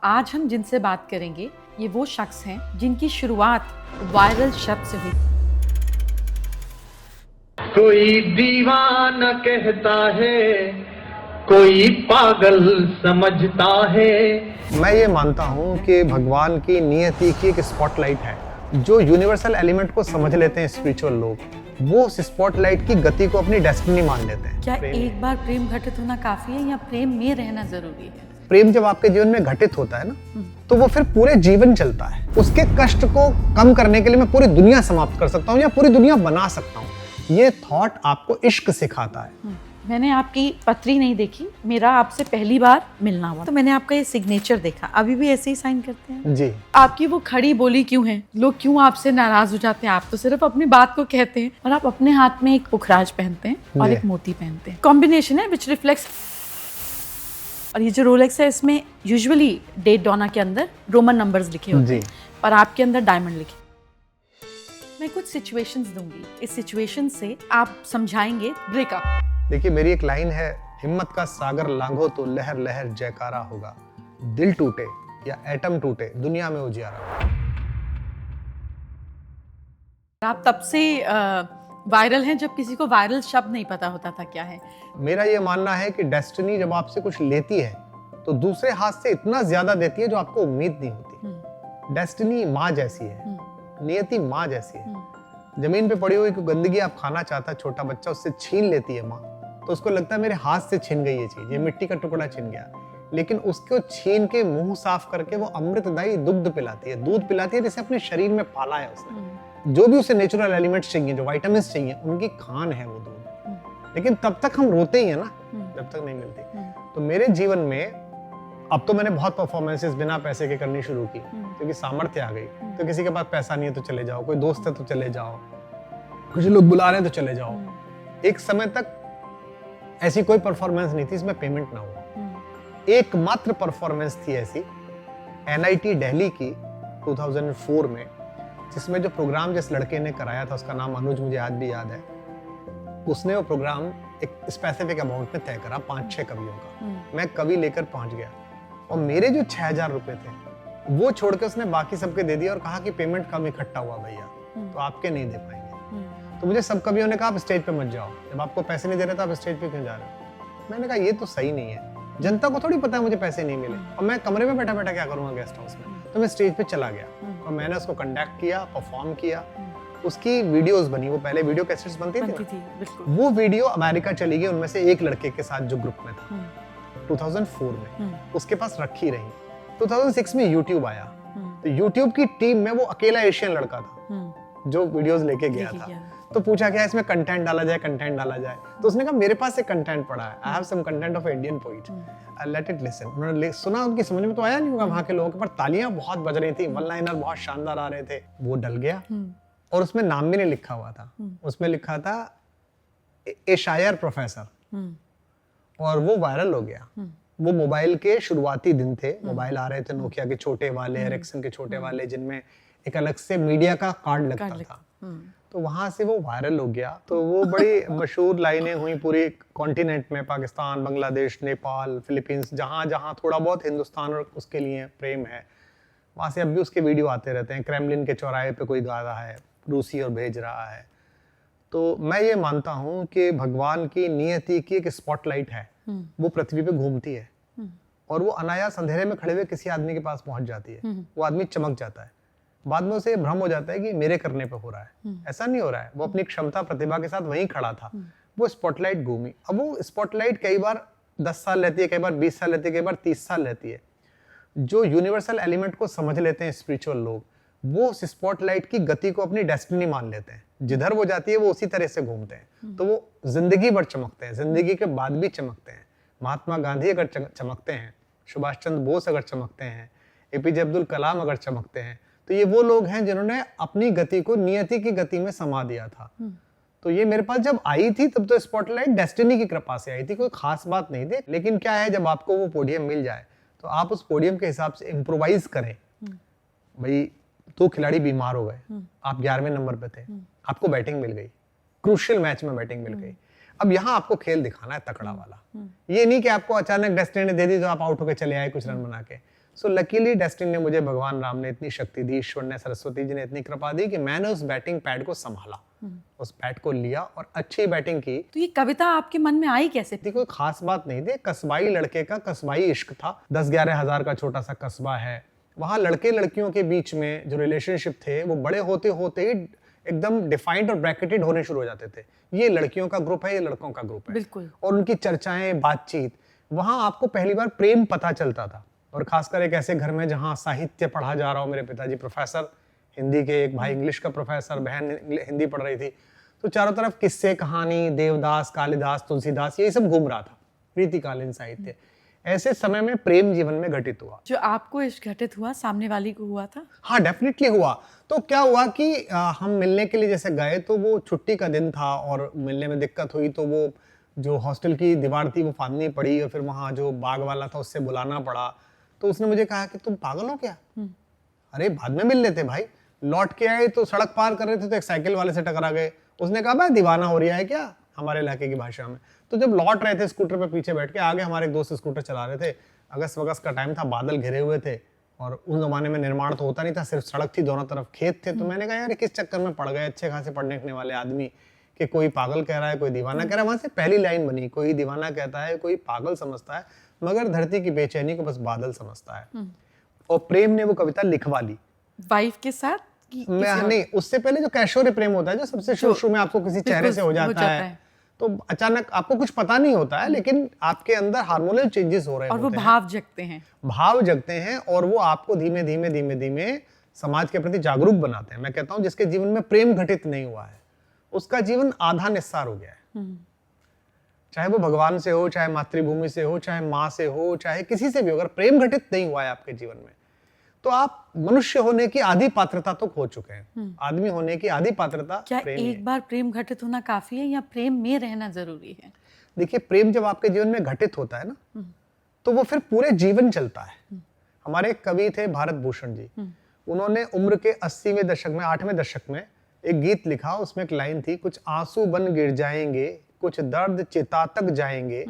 आज हम जिनसे बात करेंगे ये वो शख्स हैं जिनकी शुरुआत वायरल शब्द से हुई। कोई दीवाना कहता है, कोई पागल समझता है। मैं ये मानता हूँ कि भगवान की नियति की एक स्पॉटलाइट है। जो यूनिवर्सल एलिमेंट को समझ लेते हैं स्पिरिचुअल लोग, वो उस स्पॉटलाइट की गति को अपनी डेस्टिनी मान लेते हैं। क्या एक बार प्रेम घटित होना काफी है या प्रेम में रहना जरूरी है? प्रेम जब आपके जीवन में घटित होता है ना, तो वो फिर पूरे जीवन चलता है। उसके कष्ट को कम करने के लिए मैं पूरी दुनिया समाप्त कर सकता हूँ या पूरी दुनिया बना सकता हूँ। ये थॉट आपको इश्क सिखाता है। मैंने आपकी पत्री नहीं देखी, मेरा आपसे पहली बार मिलना हुआ, तो मैंने आपका ये सिग्नेचर देखा। अभी भी ऐसे ही साइन करते हैं जी। आपकी वो खड़ी बोली क्यों है? लोग क्यों आपसे नाराज हो जाते हैं? आप तो सिर्फ अपनी बात को कहते हैं और आप अपने हाथ में एक पुखराज पहनते हैं और एक मोती पहनते हैं। कॉम्बिनेशन है विच रिफ्लेक्ट्स। और ये जो रोलेक्स है इसमें यूजुअली डेट डॉना के अंदर रोमन नंबर्स लिखे होते हैं, पर आपके अंदर डायमंड लिखे। मैं कुछ सिचुएशंस दूंगी, इस सिचुएशन से आप समझाएंगे ब्रेकअप। देखिए, मेरी एक लाइन है, हिम्मत का सागर लांघो तो लहर लहर जयकारा होगा। दिल टूटे या एटम टूटे, दुनिया में उजियारा। आप तब से वायरल हैं जब किसी को वायरल शब्द नहीं पता होता था क्या है। मेरा ये मानना है कि डेस्टिनी जब आपसे कुछ लेती है तो दूसरे हाथ से इतना ज्यादा देती है जो आपको उम्मीद नहीं होती। डेस्टिनी माँ जैसी है, नियति माँ जैसी है। जमीन पे पड़ी हुई कोई गंदगी आप खाना चाहता है, छोटा बच्चा उससे छीन लेती है माँ, तो उसको लगता है मेरे हाथ से छीन गई ये चीज, ये मिट्टी का टुकड़ा छीन गया। लेकिन उसको छीन के मुंह साफ करके वो अमृतदायी दुग्ध पिलाती है, दूध पिलाती है, जैसे अपने शरीर में पाला है उसने। जो भी उसे नेचुरल एलिमेंट्स चाहिए, जो विटामिन चाहिए, उनकी खान है वो दूध। लेकिन तब तक हम रोते ही है ना, जब तक नहीं मिलती। तो मेरे जीवन में अब तो मैंने बहुत परफॉर्मेंसेस बिना पैसे के करनी शुरू की, क्योंकि सामर्थ्य आ गई। तो किसी के पास पैसा नहीं है तो चले जाओ, कोई दोस्त है तो चले जाओ, कुछ लोग बुला रहे हैं तो चले जाओ। एक समय तक ऐसी कोई परफॉर्मेंस नहीं थी इसमें पेमेंट ना हो। एकमात्र परफॉर्मेंस थी ऐसी NIT दिल्ली की 2004 में, जिसमें जो प्रोग्राम जिस लड़के ने कराया था, उसका नाम अनुज, मुझे आज भी याद है। उसने वो प्रोग्राम एक स्पेसिफिक अमाउंट में तय करा, 5-6 कवियों का। मैं कवि लेकर पहुंच गया और मेरे जो 6,000 रुपए थे वो छोड़ के उसने बाकी सबके दे दिया और कहा कि पेमेंट कम इकट्ठा हुआ भैया, तो आपके नहीं दे पाएंगे। तो मुझे सब कवियों ने कहा आप स्टेज पे मत जाओ, जब आपको पैसे नहीं दे रहे तो आप स्टेज पे क्यों जा रहे हो? मैंने कहा ये तो सही नहीं है, जनता को थोड़ी पता है मुझे पैसे नहीं मिले और मैं कमरे में बैठा बैठा क्या करूंगा गेस्ट हाउस में। तो मैं स्टेज पे चला गया और मैंने उसको कंडक्ट किया, परफॉर्म किया। उसकी वीडियोस बनी, वो पहले वीडियो कैसेट्स बनती थी। वो वीडियो अमेरिका चली गई उनमें से एक लड़के के साथ जो ग्रुप में था 2004 में, उसके पास रखी रही। 2006 में YouTube आया, तो YouTube की टीम में वो अकेला एशियन लड़का था जो वीडियोस लेके गया था। तो पूछा क्या इसमें कंटेंट डाला जाए, कंटेंट डाला जाए? तो उसने कहा मेरे पास एक कंटेंट पड़ा है, I have some content of Indian poet, I let it listen. उन्होंने सुना, उनकी समझ में तो आया नहीं होगा वहां के लोगों के, पर तालियां बहुत बज रही थी, वन लाइनर बहुत शानदार आ रहे थे। वो डल गया और उसमें नाम भी नहीं लिखा हुआ था, उसमें लिखा था ए शायर प्रोफेसर, और वो वायरल हो गया। वो मोबाइल के शुरुआती दिन थे, मोबाइल आ रहे थे नोकिया के छोटे वाले, एरिक्सन के छोटे वाले, जिनमें एक अलग से मीडिया का कार्ड लगता था। तो वहां से वो वायरल हो गया। तो वो बड़ी मशहूर लाइनें हुई पूरी कॉन्टिनेंट में, पाकिस्तान, बांग्लादेश, नेपाल, फिलीपींस, जहां जहां थोड़ा बहुत हिंदुस्तान और उसके लिए प्रेम है, वहां से अब भी उसके वीडियो आते रहते हैं। क्रेमलिन के चौराहे पे कोई गा रहा है रूसी और भेज रहा है। तो मैं ये मानता हूँ कि भगवान की नियति की एक स्पॉटलाइट है, वो पृथ्वी पे घूमती है और वो अनायास अंधेरे में खड़े हुए किसी आदमी के पास पहुंच जाती है। वो आदमी चमक जाता है, बाद में उसे भ्रम हो जाता है कि मेरे करने पे हो रहा है। ऐसा नहीं हो रहा है, वो अपनी क्षमता प्रतिभा के साथ वहीं खड़ा था। वो स्पॉटलाइट घूमी। अब वो स्पॉटलाइट कई बार 10 साल रहती है, कई बार 20 साल रहती है, कई बार 30 साल रहती है। जो यूनिवर्सल एलिमेंट को समझ लेते हैं स्पिरिचुअल लोग, वो स्पॉटलाइट की गति को अपनी डेस्टिनी मान लेते हैं। जिधर वो जाती है वो उसी तरह से घूमते हैं, तो वो जिंदगी भर चमकते हैं, जिंदगी के बाद भी चमकते हैं। महात्मा गांधी अगर चमकते हैं, सुभाष चंद्र बोस अगर चमकते हैं, APJ अब्दुल कलाम अगर चमकते हैं, तो ये वो लोग हैं जिन्होंने अपनी गति को नियति की गति में समा दिया था। तो ये मेरे पास जब आई थी तब तो स्पॉटलाइट डेस्टिनी की कृपा से आई थी, कोई खास बात नहीं थी। लेकिन क्या है, जब आपको वो पोडियम मिल जाए तो आप उस पोडियम के हिसाब से इम्प्रोवाइज करें। भाई 2 खिलाड़ी बीमार हो गए, आप 11वें नंबर पे थे, आपको बैटिंग मिल गई, क्रूशियल मैच में बैटिंग मिल गई। अब यहाँ आपको खेल दिखाना है तकड़ा वाला। ये नहीं कि आपको अचानक डेस्टिनी दे दी तो आप आउट होकर चले आए कुछ रन बना के। सो लकीली डेस्टिनी ने मुझे, भगवान राम ने इतनी शक्ति दी, ईश्वर ने, सरस्वती जी ने इतनी कृपा दी कि मैंने उस बैटिंग पैड को संभाला, उस बैट को लिया और अच्छी बैटिंग की। तो ये कविता आपके मन में आई कैसे? कोई खास बात नहीं थी, कस्बाई लड़के का कस्बाई इश्क था। 10-11 हजार का छोटा सा कस्बा है, वहाँ लड़के लड़कियों के बीच में जो रिलेशनशिप थे वो बड़े होते होते ही एकदम डिफाइंड और ब्रैकेटेड होने शुरू हो जाते थे। ये लड़कियों का ग्रुप है, ये लड़कों का ग्रुप है, बिल्कुल। और उनकी चर्चाएं, बातचीत, वहाँ आपको पहली बार प्रेम पता चलता था। और खासकर एक ऐसे घर में जहाँ साहित्य पढ़ा जा रहा हो, मेरे पिताजी प्रोफेसर हिंदी के, एक भाई इंग्लिश का प्रोफेसर, बहन हिंदी पढ़ रही थी, तो चारों तरफ किस्से, कहानी, देवदास, कालिदास, तुलसीदास, ये सब घूम रहा था, रीतिकालीन साहित्य। ऐसे समय में प्रेम जीवन में घटित हुआ। जो आपको इश्क घटित हुआ, सामने वाली को हुआ था? हाँ, डेफिनेटली हुआ। तो क्या हुआ कि हम मिलने के लिए जैसे गए, तो वो छुट्टी का दिन था और मिलने में दिक्कत हुई, तो वो जो हॉस्टल की दीवार थी वो फांदनी पड़ी, और फिर वहाँ जो बाग वाला था उससे बुलाना पड़ा। तो उसने मुझे कहा कि तुम पागल हो क्या? अरे बाद में मिल लेते भाई। लौट के आए तो सड़क पार कर रहे थे तो एक साइकिल वाले से टकरा गए। उसने कहा भाई दीवाना हो रही है क्या, हमारे इलाके की भाषा में। तो जब लौट रहे थे स्कूटर पे पीछे बैठ के, आगे हमारे एक दोस्त स्कूटर चला रहे थे, अगस्त वगस्त का टाइम था, बादल घिरे हुए थे, और उस जमाने में निर्माण तो होता नहीं था, सिर्फ सड़क थी, दोनों तरफ खेत थे। तो मैंने कहा यार किस चक्कर में पड़ गए अच्छे खासे पढ़ने लिखने वाले आदमी, कि कोई पागल कह रहा है, कोई दीवाना कह रहा है। वहां से पहली लाइन बनी, कोई दीवाना कहता है, कोई पागल समझता है, मगर धरती की बेचैनी को बस बादल समझता है। और प्रेम ने वो कविता लिखवा ली वाइफ के साथ मैं नहीं, उससे पहले जो कैशोर्य प्रेम होता है, जो सबसे शुरू में आपको किसी चेहरे से हो जाता है, तो अचानक आपको कुछ पता नहीं होता है, लेकिन आपके अंदर हार्मोनल चेंजेस हो रहे और होते वो हैं, भाव जगते हैं, भाव जगते हैं, और वो आपको धीमे धीमे धीमे धीमे समाज के प्रति जागरूक बनाते हैं। मैं कहता हूँ जिसके जीवन में प्रेम घटित नहीं हुआ है, उसका जीवन आधा निस्सार हो गया है। चाहे वो भगवान से हो, चाहे मातृभूमि से हो, चाहे माँ से हो, चाहे किसी से भी, अगर प्रेम घटित नहीं हुआ है आपके जीवन में, तो आप मनुष्य होने की आधी पात्रता तो खो चुके हैं। आदमी होने की आधी पात्रता क्या प्रेम ही एक है। बार प्रेम घटित होना काफी है या प्रेम में रहना जरूरी है? देखिए, प्रेम जब आपके जीवन में घटित होता है ना, तो वो फिर पूरे जीवन चलता है। हमारे एक कवि थे भारत भूषण जी, उन्होंने उम्र के 80वें दशक में, 8वें दशक में एक गीत लिखा। उसमें एक लाइन थी, कुछ आंसू बन गिर जाएंगे, कुछ दर्द चिता तक जाएंगे,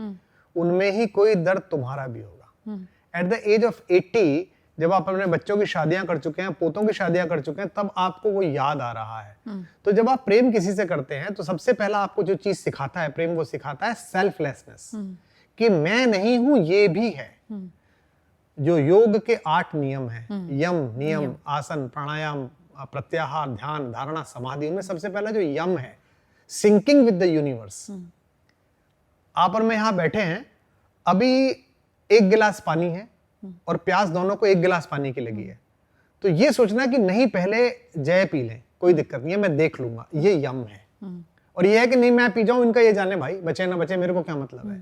उनमें ही कोई दर्द तुम्हारा भी होगा। एट द एज ऑफ 80, जब आप अपने बच्चों की शादियां कर चुके हैं, पोतों की शादियां कर चुके हैं, तब आपको वो याद आ रहा है। तो जब आप प्रेम किसी से करते हैं, तो सबसे पहला आपको जो चीज सिखाता है प्रेम, वो सिखाता है सेल्फलेसनेस, कि मैं नहीं हूं, ये भी है। जो योग के 8 नियम हैं, यम, नियम, आसन, प्राणायाम, प्रत्याहार, ध्यान, धारणा, समाधि, उनमें सबसे पहला जो यम है, सिंकिंग विद द यूनिवर्स। आप और मैं यहां बैठे हैं, अभी एक गिलास पानी है और प्यास दोनों को एक गिलास पानी की लगी है, तो ये सोचना कि नहीं पहले जय पी लें, कोई दिक्कत नहीं है, मैं देख लूंगा, ये यम है। और ये है कि नहीं मैं पी जाऊं, इनका ये जाने भाई, बचे ना बचे मेरे को क्या मतलब है,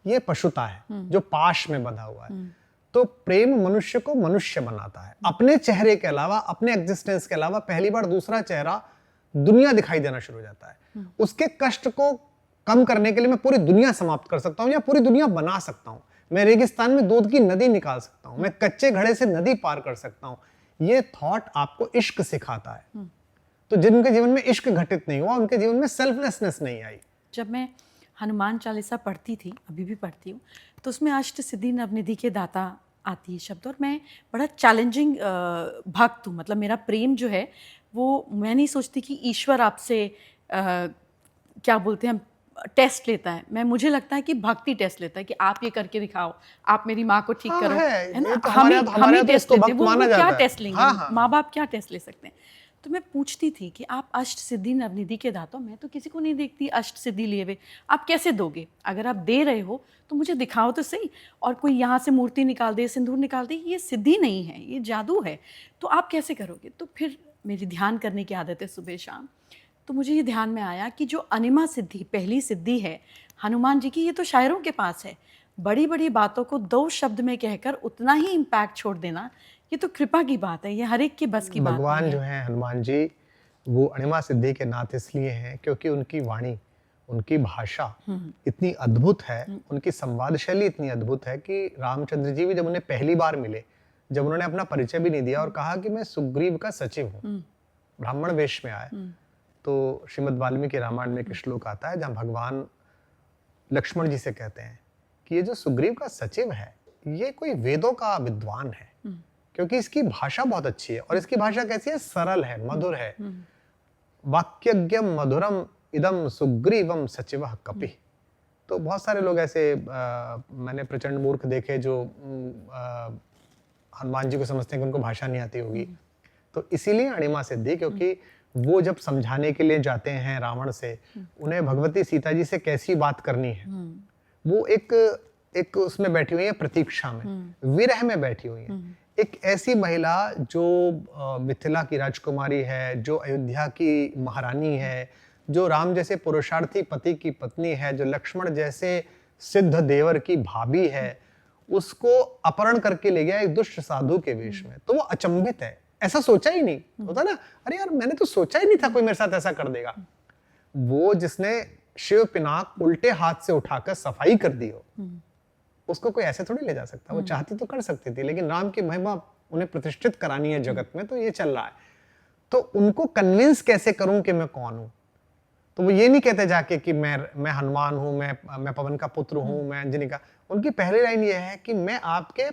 ये पशुता है जो पाश में बंधा हुआ है। तो प्रेम मनुष्य को मनुष्य बनाता है। अपने चेहरे के अलावा, अपने एग्जिस्टेंस के अलावा पहली बार दूसरा चेहरा दुनिया दिखाई देना शुरू हो जाता है। उसके कष्ट को कम करने के लिए मैं पूरी दुनिया समाप्त कर सकता हूं या पूरी दुनिया बना सकता हूं। मैं रेगिस्तान में दूध की नदी निकाल सकता हूं, मैं कच्चे घड़े से नदी पार कर सकता हूं। ये थॉट आपको इश्क सिखाता है। तो जिनके जीवन में इश्क घटित नहीं हुआ, उनके जीवन में सेल्फलेसनेस नहीं आई। जब मैं हनुमान चालीसा पढ़ती थी, अभी भी पढ़ती हूँ, तो उसमें अष्ट सिद्धि नवनिधि के दाता आती है शब्द, और मैं बड़ा चैलेंजिंग भक्त हूँ। मतलब मेरा प्रेम जो है वो, मैं नहीं सोचती कि ईश्वर आपसे क्या बोलते हैं, टेस्ट लेता है। मुझे लगता है कि भक्ति टेस्ट लेता है कि आप ये करके दिखाओ, आप मेरी माँ को ठीक करो, है ना। हम ही टेस्ट लेते हैं, वो क्या टेस्ट लेंगे, माँ बाप क्या टेस्ट ले सकते हैं। तो मैं पूछती थी कि आप अष्ट सिद्धि नवनिधि के दाता, मैं तो किसी को नहीं देखती अष्ट सिद्धि लिए हुए, आप कैसे दोगे? अगर आप दे रहे हो तो मुझे दिखाओ तो सही। और कोई यहाँ से मूर्ति निकाल दे, सिंदूर निकाल दे, ये सिद्धि नहीं है, ये जादू है, तो आप कैसे करोगे? तो फिर मेरी ध्यान करने की आदत है सुबह शाम, तो मुझे ये ध्यान में आया कि जो अनिमा सिद्धि, पहली सिद्धि है हनुमान जी की, ये तो शायरों के पास है। बड़ी बड़ी बातों को 2 शब्द में कहकर उतना ही इम्पैक्ट छोड़ देना, ये तो कृपा की बात है, ये हर एक के बस की बात है। भगवान जो है हनुमान जी, वो अणिमा सिद्धि के नाते इसलिए हैं क्योंकि उनकी वाणी, उनकी भाषा इतनी अद्भुत है, उनकी संवाद शैली इतनी अद्भुत है कि रामचंद्र जी भी जब उन्हें पहली बार मिले, जब उन्होंने अपना परिचय भी नहीं दिया और कहा कि मैं सुग्रीव का सचिव हूँ, ब्राह्मण वेश में आए, तो श्रीमद् वाल्मीकि रामायण में एक श्लोक आता है जहाँ भगवान लक्ष्मण जी से कहते हैं कि ये जो सुग्रीव का सचिव है, ये कोई वेदों का विद्वान है, क्योंकि इसकी भाषा बहुत अच्छी है। और इसकी भाषा कैसी है? सरल है, मधुर है। वाक्यज्ञम मधुरम इदम सुग्रीवम सचिवः कपि। तो बहुत सारे लोग ऐसे मैंने प्रचंड मूर्ख देखे जो हनुमान जी को समझते हैं कि उनको भाषा नहीं आती होगी। तो इसीलिए अणिमा सिद्धि, क्योंकि वो जब समझाने के लिए जाते हैं रावण से, उन्हें भगवती सीता जी से कैसी बात करनी है, वो एक उसमें बैठी हुई है, प्रतीक्षा में, विरह में बैठी हुई है। एक ऐसी महिला जो मिथिला की राजकुमारी है, जो अयोध्या की महारानी है, जो राम जैसे पुरुषार्थी पति की पत्नी है, जो लक्ष्मण जैसे सिद्ध देवर की भाभी है, उसको अपहरण करके ले गया एक दुष्ट साधु के वेश में। तो वो अचंभित है, ऐसा सोचा ही नहीं होता ना, अरे यार मैंने तो सोचा ही नहीं था कोई मेरे साथ ऐसा कर देगा। वो जिसने शिव पिनाक उल्टे हाथ से उठाकर सफाई कर दी हो, उसको कोई ऐसे थोड़ी ले जा सकता। वो चाहती तो कर सकती थी, लेकिन राम की महिमा उन्हें प्रतिष्ठित करानी है जगत में, तो ये चल रहा है। तो उनको कन्विंस कैसे करूं कि मैं कौन हूं? तो वो ये नहीं कहते जाके कि मैं हनुमान हूं, मैं पवन का पुत्र हूं, मैं अंजनी का। उनकी पहली लाइन ये है कि मैं आपके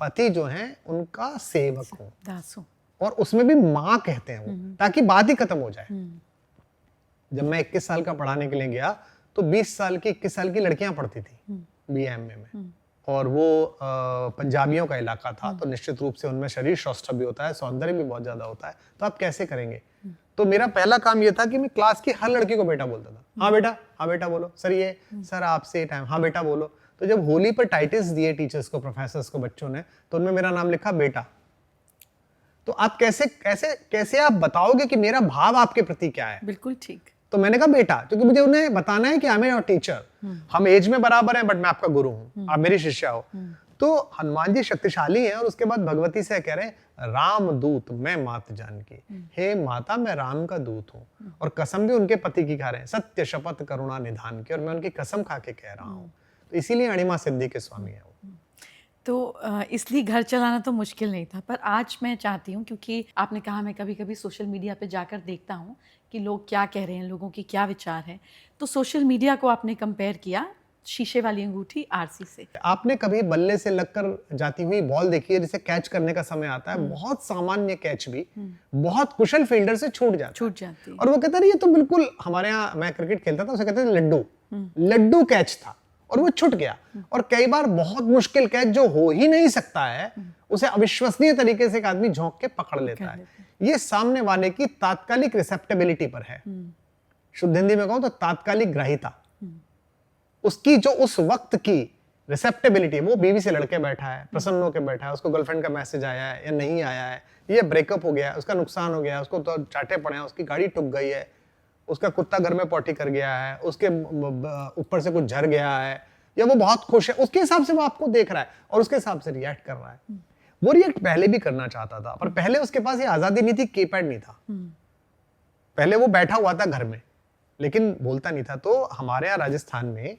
पति जो हैं उनका सेवक हूं, दास हूं। और उसमें भी माँ कहते हैं वो, ताकि बात ही खत्म हो जाए। जब मैं 21 साल का पढ़ाने के लिए गया तो 21 साल की लड़कियां पढ़ती थी BMA में, और वो पंजाबियों का इलाका था, तो निश्चित रूप से उनमें शरीर सौष्ठव भी होता है, सौंदर्य भी बहुत ज्यादा होता है। तो आप कैसे करेंगे? तो मेरा पहला काम ये था कि मैं क्लास की हर लड़की को बेटा बोलता था। हाँ बेटा बोलो, सर ये, सर आपसे टाइम, हाँ बेटा बोलो। तो जब होली पर टाइटल्स दिए टीचर्स को, प्रोफेसर्स को, बच्चों ने, तो उनमें मेरा नाम लिखा बेटा। तो आप कैसे आप बताओगे कि मेरा भाव आपके प्रति क्या है? बिल्कुल ठीक। तो मैंने कहा बेटा, क्योंकि मुझे उन्हें बताना है कि आई एम योर टीचर, हम एज में बराबर हैं, बट मैं आपका गुरु हूं, आप मेरी शिष्या हो। तो हनुमान जी शक्तिशाली हैं, और उसके बाद भगवती से कह रहे हैं, राम दूत मैं मात जानकी, हे माता मैं राम का दूत हूँ। और कसम भी उनके पति की खा रहे हैं, सत्य शपथ करुणा निधान की, और मैं उनकी कसम खा के कह रहा हूँ। तो इसीलिए अणिमा सिद्धि के स्वामी है वो। तो इसलिए घर चलाना तो मुश्किल नहीं था, पर आज मैं चाहती हूँ, क्योंकि आपने कहा मैं कभी कभी सोशल मीडिया पे जाकर देखता हूँ कि लोग क्या कह रहे हैं, लोगों की क्या विचार है। तो सोशल मीडिया को आपने कंपेयर किया शीशे वाली अंगूठी RC से। आपने कभी बल्ले से लगकर जाती हुई बॉल देखी है जिसे कैच करने का समय आता है? बहुत सामान्य कैच भी बहुत कुशल फील्डर से छूट जाती है, और वो कहता है ये तो बिल्कुल, हमारे यहाँ मैं क्रिकेट खेलता था, उसे कहते थे लड्डू कैच था, और वो छूट गया। और कई बार बहुत मुश्किल कैच जो हो ही नहीं सकता है, उसे अविश्वसनीय तरीके से एक आदमी झोंक के पकड़ लेता है। ये सामने वाले की तात्कालिक रिसेप्टेबिलिटी पर है। शुद्ध हिंदी में कहूं तो तात्कालिक ग्राह्यता, उसकी जो उस वक्त की रिसेप्टेबिलिटी, वो बीवी से लड़के बैठा है, प्रसन्न होकर बैठा है, उसको गर्लफ्रेंड का मैसेज आया है या नहीं आया है, ये ब्रेकअप हो गया है, उसका नुकसान हो गया है, उसको तो चाटे पड़े हैं, उसकी गाड़ी टूट गई है, उसका कुत्ता घर में पॉटी कर गया है, उसके ऊपर से कुछ झर गया है, या वो बहुत खुश है, उसके हिसाब से वो आपको देख रहा है और उसके हिसाब से रिएक्ट कर रहा है। वो रिएक्ट पहले भी करना चाहता था, पर पहले उसके पास ये आजादी नहीं थी, कीपैड नहीं था। पहले वो बैठा हुआ था घर में, लेकिन बोलता नहीं था। तो हमारे यहाँ राजस्थान में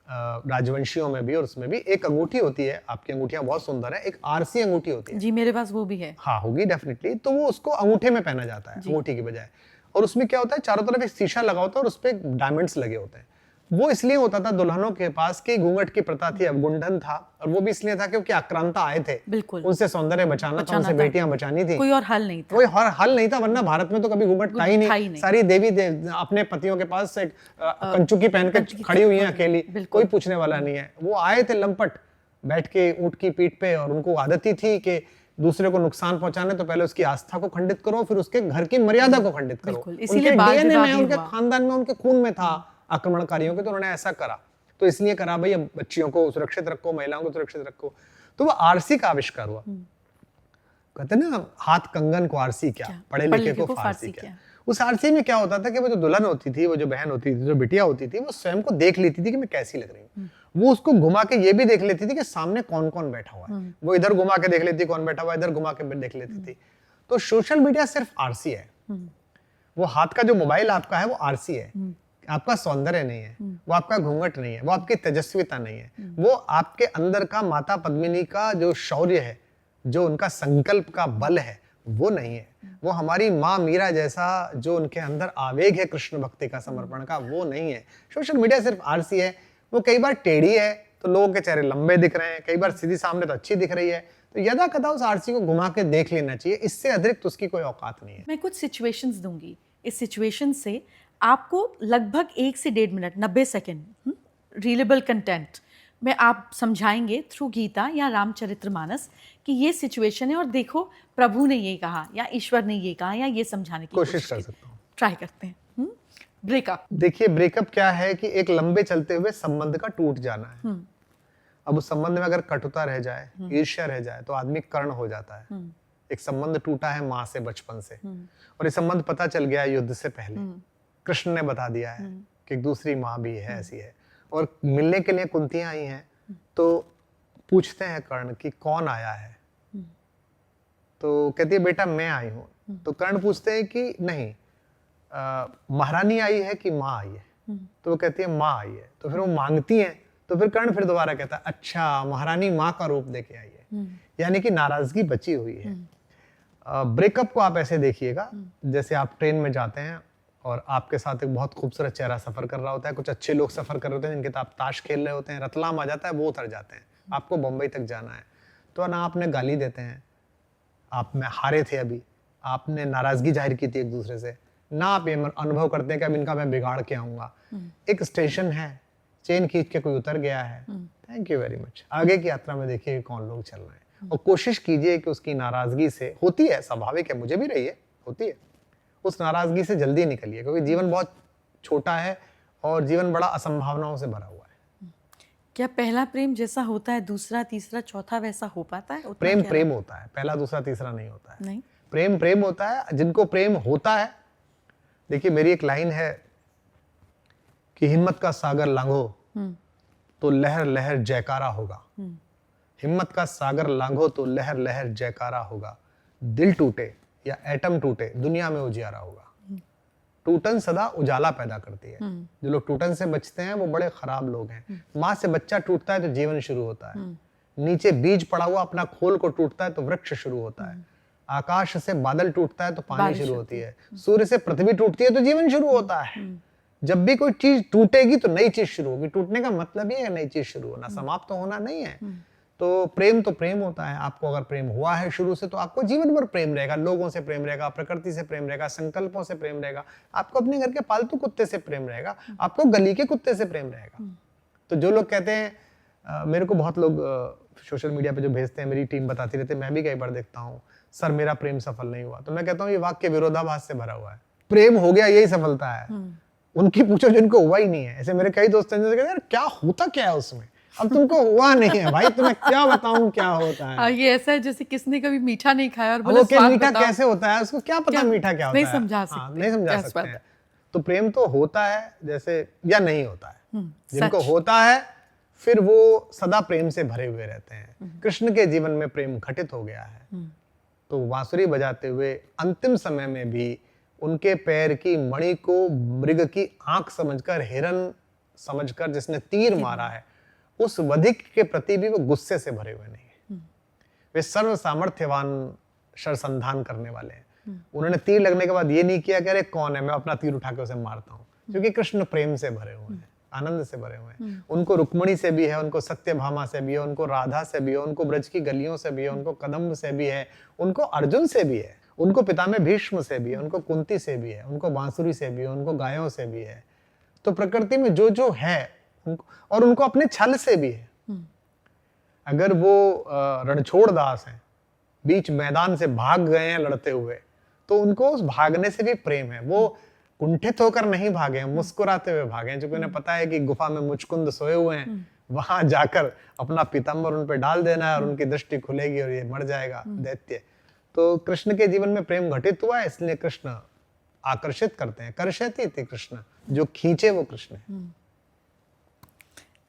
राजवंशियों में भी और उसमें भी एक अंगूठी होती है, आपकी अंगूठियां बहुत सुंदर है, एक RC अंगूठी होती है। जी मेरे पास वो भी है। हाँ होगी डेफिनेटली। तो वो उसको अंगूठे में पहना जाता है अंगूठी की बजाय, और उसमें क्या होता है, चारों तरफ एक शीशा लगा होता है और उस पर डायमंड्स लगे होते हैं। वो इसलिए होता था दुल्हनों के पास कि घूंघट की प्रथा थी, अवगुंठन था, और वो भी इसलिए था क्योंकि आक्रांता आए थे, बिल्कुल उनसे सौंदर्य बचाना था, उनसे बेटियां बचानी थी, कोई और हल नहीं था। कोई हल नहीं था, वरना भारत में तो कभी घूंघट था ही नहीं। सारी देवी अपने पतियों के पास एक कंचुकी पहन के खड़ी हुई है अकेली, कोई पूछने वाला नहीं है। वो आए थे लंपट बैठ के ऊंट की पीठ पे, और उनको आदत ही थी कि दूसरे को नुकसान पहुंचाने तो पहले उसकी आस्था को खंडित करो, फिर उसके घर की मर्यादा को खंडित करो। उनके DNA में, उनके खानदान में, उनके खून में था आक्रमणकारियों के, तो उन्होंने ऐसा करा। तो इसलिए करा भाई अब बच्चियों को सुरक्षित रखो, महिलाओं को सुरक्षित रखो। तो वो RC का आविष्कार हुआ। कहते ना हाथ कंगन को RC क्या, पढ़े लिखे को फारसी क्या। उस RC में क्या होता था कि वो जो दुल्हन होती थी, वो जो बहन होती थी, जो बिटिया होती थी, वो स्वयं को देख लेती थी कि मैं कैसी लग रही हूँ। वो उसको घुमा के ये भी देख लेती थी कि सामने कौन कौन बैठा हुआ है। वो इधर घुमा के देख लेती कौन बैठा हुआ है, इधर घुमा के देख लेती थी। तो सोशल मीडिया सिर्फ RC है। वो हाथ का जो मोबाइल आपका है वो RC है, आपका सौंदर्य नहीं है, वो आपका घूंघट नहीं है, वो आपकी तेजस्विता नहीं है, वो आपके अंदर का माता पद्मिनी का जो शौर्य है, जो उनका संकल्प का बल है, वो नहीं है। वो हमारी माँ मीरा जैसा जो उनके अंदर आवेग है कृष्ण भक्ति का, समर्पण का, वो नहीं है। सोशल मीडिया सिर्फ RC है। वो कई बार टेढ़ी है तो लोगों के चेहरे लंबे दिख रहे हैं, कई बार सीधी सामने तो अच्छी दिख रही है, तो यदा कदा उस आरसी को घुमा के देख लेना चाहिए, इससे अतिरिक्त उसकी कोई औकात नहीं है। मैं कुछ सिचुएशंस दूंगी, इस सिचुएशन से आपको लगभग 1 से 1.5 मिनट 90 सेकेंड रीलेबल कंटेंट में आप समझाएंगे थ्रू गीता या रामचरितमानस कि ये सिचुएशन है और देखो प्रभु ने ये कहा या ईश्वर ने ये कहा या ये समझाने की कोशिश कर सकता हूँ। ट्राई करते हैं। ब्रेकअप। देखिए ब्रेकअप क्या है कि एक लंबे चलते हुए संबंध का टूट जाना है। अब उस संबंध में अगर कटुता रह जाए, ईर्ष्या रह जाए तो आदमी कर्ण हो जाता है। एक संबंध टूटा है माँ से बचपन से, और ये संबंध पता चल गया युद्ध से पहले, कृष्ण ने बता दिया है कि एक दूसरी माँ भी है, ऐसी है, और मिलने के लिए कुंतियां आई हैं, तो पूछते हैं कर्ण कि कौन आया है, तो कहती है बेटा मैं आई हूं। तो कर्ण पूछते हैं कि नहीं, महारानी आई है कि माँ आई है, तो वो कहती है माँ आई है। तो फिर वो मांगती है, तो फिर कर्ण फिर दोबारा कहता है अच्छा महारानी माँ का रूप देके आई है, यानी कि नाराजगी बची हुई है। ब्रेकअप को आप ऐसे देखिएगा जैसे आप ट्रेन में जाते हैं और आपके साथ एक बहुत खूबसूरत चेहरा सफर कर रहा होता है, कुछ अच्छे लोग सफर कर रहे होते हैं जिनके साथ आप ताश खेल रहे होते हैं, रतलाम आ जाता है, वो उतर जाते हैं, आपको बंबई तक जाना है, तो ना आपने गाली देते हैं, आप में हारे थे, अभी आपने नाराजगी जाहिर की थी एक दूसरे से, ना आप ये अनुभव करते हैं कि अब इनका मैं बिगाड़ के आऊंगा। एक स्टेशन है, चेन खींच के कोई उतर गया है, थैंक यू वेरी मच, आगे की यात्रा में देखिए कौन लोग चल रहे हैं, और कोशिश कीजिए कि उसकी नाराजगी से, होती है स्वाभाविक है, मुझे भी रही है, होती है, उस नाराजगी से जल्दी निकलिए, क्योंकि जीवन बहुत छोटा है और जीवन बड़ा असंभावनाओं से भरा हुआ है। क्या पहला प्रेम जैसा होता है दूसरा तीसरा चौथा वैसा हो पाता है? प्रेम प्रेम होता है, पहला दूसरा तीसरा नहीं होता है। नहीं, प्रेम प्रेम होता है। जिनको प्रेम होता है, देखिए मेरी एक लाइन है कि हिम्मत का सागर लांघो तो लहर लहर जयकारा होगा, हिम्मत का सागर लांघो तो लहर लहर जयकारा होगा, दिल टूटे या एटम टूटे दुनिया में उजियारा होगा। टूटन सदा उजाला पैदा करती है। जो लोग टूटन से बचते हैं वो बड़े खराब लोग हैं। माँ से बच्चा टूटता है तो जीवन शुरू होता है, नीचे बीज पड़ा हुआ अपना खोल को टूटता है तो वृक्ष शुरू होता है, आकाश से बादल टूटता है तो पानी शुरू होती है, सूर्य से पृथ्वी टूटती है तो जीवन शुरू होता है। जब भी कोई चीज टूटेगी तो नई चीज शुरू होगी। टूटने का मतलब ये है नई चीज शुरू होना, समाप्त तो होना नहीं है। तो प्रेम होता है। आपको अगर प्रेम हुआ है शुरू से तो आपको जीवन भर प्रेम रहेगा, लोगों से प्रेम रहेगा, प्रकृति से प्रेम रहेगा, संकल्पों से प्रेम रहेगा, आपको अपने घर के पालतू कुत्ते से प्रेम रहेगा, आपको गली के कुत्ते से प्रेम रहेगा। तो जो लोग कहते हैं, मेरे को बहुत लोग सोशल मीडिया पे जो भेजते हैं, मेरी टीम बताती रहती है, मैं भी कई बार देखता हूँ, सर मेरा प्रेम सफल नहीं हुआ, तो मैं कहता हूँ ये वाक्य विरोधाभास से भरा हुआ है। प्रेम हो गया यही सफलता है। उनकी पूछो जिनको हुआ ही नहीं है। ऐसे मेरे कई दोस्त हैं जो कहते हैं यार क्या होता क्या है उसमें, अब तुमको हुआ नहीं है भाई, तुम्हें क्या बताऊं क्या होता है। ये ऐसा है जैसे किसने कभी मीठा नहीं खाया और बोले स्वाद मीठा कैसे होता है, उसको क्या पता मीठा क्या होता है, नहीं समझा सकते, नहीं समझा सकते। तो प्रेम तो होता है जैसे, या नहीं होता है। जिनको होता है फिर वो सदा प्रेम से भरे हुए रहते हैं। कृष्ण के जीवन में प्रेम घटित हो गया है, तो बांसुरी बजाते हुए अंतिम समय में भी उनके पैर की मणि को मृग की आंख समझकर, हिरन समझकर जिसने तीर मारा है, उस वधिक के प्रति भी वो गुस्से से भरे हुए नहीं है। वे सर्व सामर्थ्यवान शरसंधान करने वाले हैं। उन्होंने तीर लगने के बाद ये नहीं किया कि अरे कौन है, मैं अपना तीर उठा के उसे मारता हूं, क्योंकि कृष्ण प्रेम से भरे हुए हैं, आनंद से भरे हुए हैं। उनको रुक्मणी से भी है, उनको सत्यभामा से भी है, उनको राधा से भी है, उनको ब्रज की गलियों से भी है, उनको कदम्ब से भी है, उनको अर्जुन से भी है, उनको पितामह भीष्म से भी है, उनको कुंती से भी है, उनको बांसुरी से भी है, उनको गायों से भी है। तो प्रकृति में जो जो है और उनको अपने छल से भी है। अगर वो रणछोड़ दास हैं, बीच मैदान से भाग गए हैं लड़ते हुए, तो उनको उस भागने से भी प्रेम है। वो कुंठित होकर नहीं भागे हैं, मुस्कुराते हुए भागे हैं, क्योंकि उन्हें पता है कि गुफा में मुचकुंद सोए हुए हैं, वहां जाकर अपना पीताम्बर उन पर डाल देना है और उनकी दृष्टि खुलेगी और ये मर जाएगा दैत्य। तो कृष्ण के जीवन में प्रेम घटित हुआ है, इसलिए कृष्ण आकर्षित करते हैं। कर्षयति इति कृष्ण, जो खींचे वो कृष्ण है।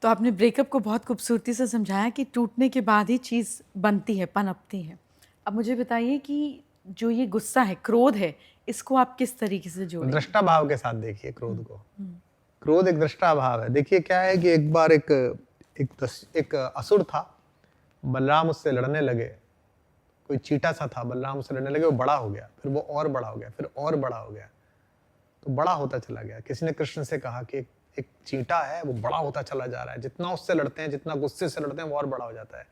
तो आपने ब्रेकअप को बहुत खूबसूरती से समझाया कि टूटने के बाद ही चीज़ बनती है, पनपती है। अब मुझे बताइए कि जो ये गुस्सा है, क्रोध है, इसको आप किस तरीके से जोड़ेंगे? दृष्टा भाव के साथ देखिए क्रोध को। क्रोध एक दृष्टा भाव है। देखिए क्या है कि एक बार एक असुर था, बलराम उससे लड़ने लगे, कोई चीटा सा था, बलराम उससे लड़ने लगे, वो बड़ा हो गया, फिर वो और बड़ा हो गया, फिर और बड़ा हो गया, तो बड़ा होता चला गया। किसी ने कृष्ण से कहा कि एक चींटा है, वो बड़ा होता चला जा रहा है, जितना उससे लड़ते हैं, जितना गुस्से से लड़ते हैं, वो और बड़ा हो जाता है।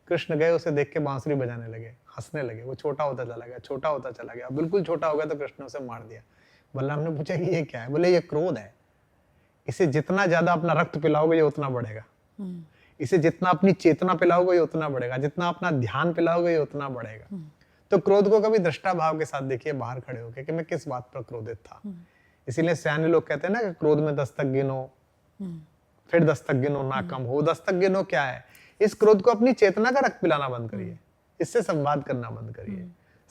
कृष्ण गए, उसे देख के बांसुरी बजाने लगे, हंसने लगे। वो छोटा होता चला गया, छोटा होता चला गया, बिल्कुल छोटा हो गया तो कृष्ण ने उसे मार दिया। बलराम ने पूछा कि ये क्या है? बोले ये क्रोध है। इसे जितना ज्यादा अपना रक्त पिलाओगे ये उतना बढ़ेगा, इसे जितना अपनी चेतना पिलाओगे ये उतना बढ़ेगा, जितना अपना ध्यान पिलाओगे ये उतना बढ़ेगा। तो क्रोध को कभी दृष्टा भाव के साथ देखिए, बाहर खड़े होके कि मैं किस बात पर क्रोधित था। इसीलिए सयाने लोग कहते हैं ना कि क्रोध में दस्तक गिनो, फिर दस्तक गिनो ना कम हो। दस्तक गिनो क्या है? इस क्रोध को अपनी चेतना का रक्त पिलाना बंद करिए, इससे संवाद करना बंद करिए।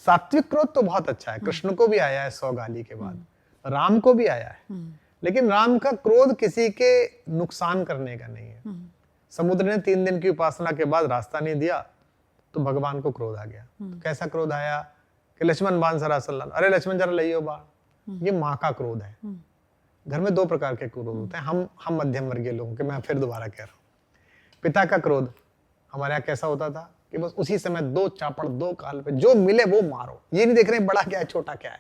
सात्विक क्रोध तो बहुत अच्छा है, कृष्ण को भी आया है 100 गाली के बाद, राम को भी आया है, लेकिन राम का क्रोध किसी के नुकसान करने का नहीं है। समुद्र ने 3 दिन की उपासना के बाद रास्ता नहीं दिया तो भगवान को क्रोध आ गया। तो कैसा क्रोध आया कि लक्ष्मण बाण सरासर लाल, अरे लक्ष्मण जरा लियो बाण। ये माँ का क्रोध है। घर में 2 प्रकार के क्रोध होते हैं, हम मध्यम वर्गीय लोगों के, मैं फिर दोबारा कह रहा हूँ। पिता का क्रोध हमारे यहाँ कैसा होता था कि बस उसी समय 2 चापड़ 2 काल पे, जो मिले वो मारो, ये नहीं देख रहे बड़ा क्या है छोटा क्या है।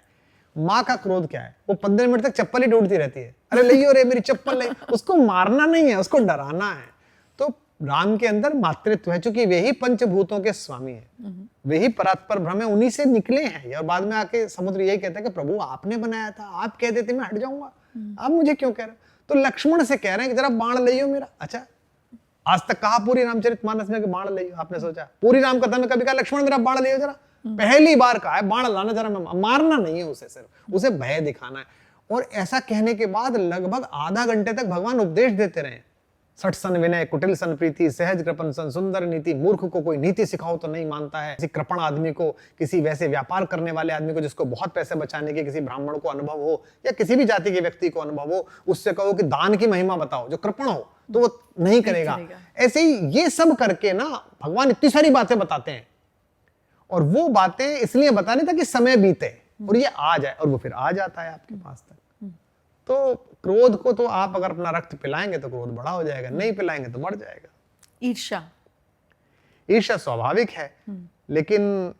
माँ का क्रोध क्या है? वो 15 मिनट तक चप्पल ही ढूंढती रहती है, अरे लियो रे मेरी चप्पल ले। उसको मारना नहीं है, उसको डराना है। तो राम के अंदर मातृत्व है, क्योंकि वे ही पंचभूतों के स्वामी हैं, वे ही परात्पर ब्रह्म है, उन्हीं से निकले हैं। और बाद में आके समुद्र यही कहता है कि प्रभु आपने बनाया था, आप कह देते मैं हट जाऊंगा, आप मुझे क्यों कह रहे हो? तो लक्ष्मण से कह रहे हैं कि जरा बाण लियो मेरा। अच्छा, आज तक कहा पूरी रामचरितमानस में कि बाण लियो? आपने सोचा पूरी राम कथा में कभी कहा लक्ष्मण मेरा बाण लियो जरा? पहली बार कहा है बाण लाना जरा, मैं मारना नहीं है उसे, सिर्फ उसे भय दिखाना है। और ऐसा कहने के बाद लगभग आधा घंटे तक भगवान उपदेश देते रहे। सठ सन विनय, कुटिल सन प्रीति, सहज कृपण सन सुंदर नीति। मूर्ख को कोई नीति सिखाओ तो नहीं मानता है। किसी कृपण आदमी को, किसी वैसे व्यापार करने वाले आदमी को जिसको बहुत पैसे बचाने के किसी ब्राह्मण को अनुभव हो, या किसी भी जाति के व्यक्ति को अनुभव हो, उससे कहो कि दान की महिमा बताओ। जो कृपण हो तो वो नहीं करेगा। ऐसे ही ये सब करके ना भगवान इतनी सारी बातें बताते हैं, और वो बातें इसलिए बताने ताकि समय बीते और ये आ जाए, और वो फिर आ जाता है आपके पास तक। तो क्रोध को तो आप अगर अपना रक्त पिलाएंगे तो क्रोध बड़ा हो जाएगा, नहीं पिलाएंगे तो बढ़ जाएगा। ईर्ष्या, ईर्ष्या स्वाभाविक है, लेकिन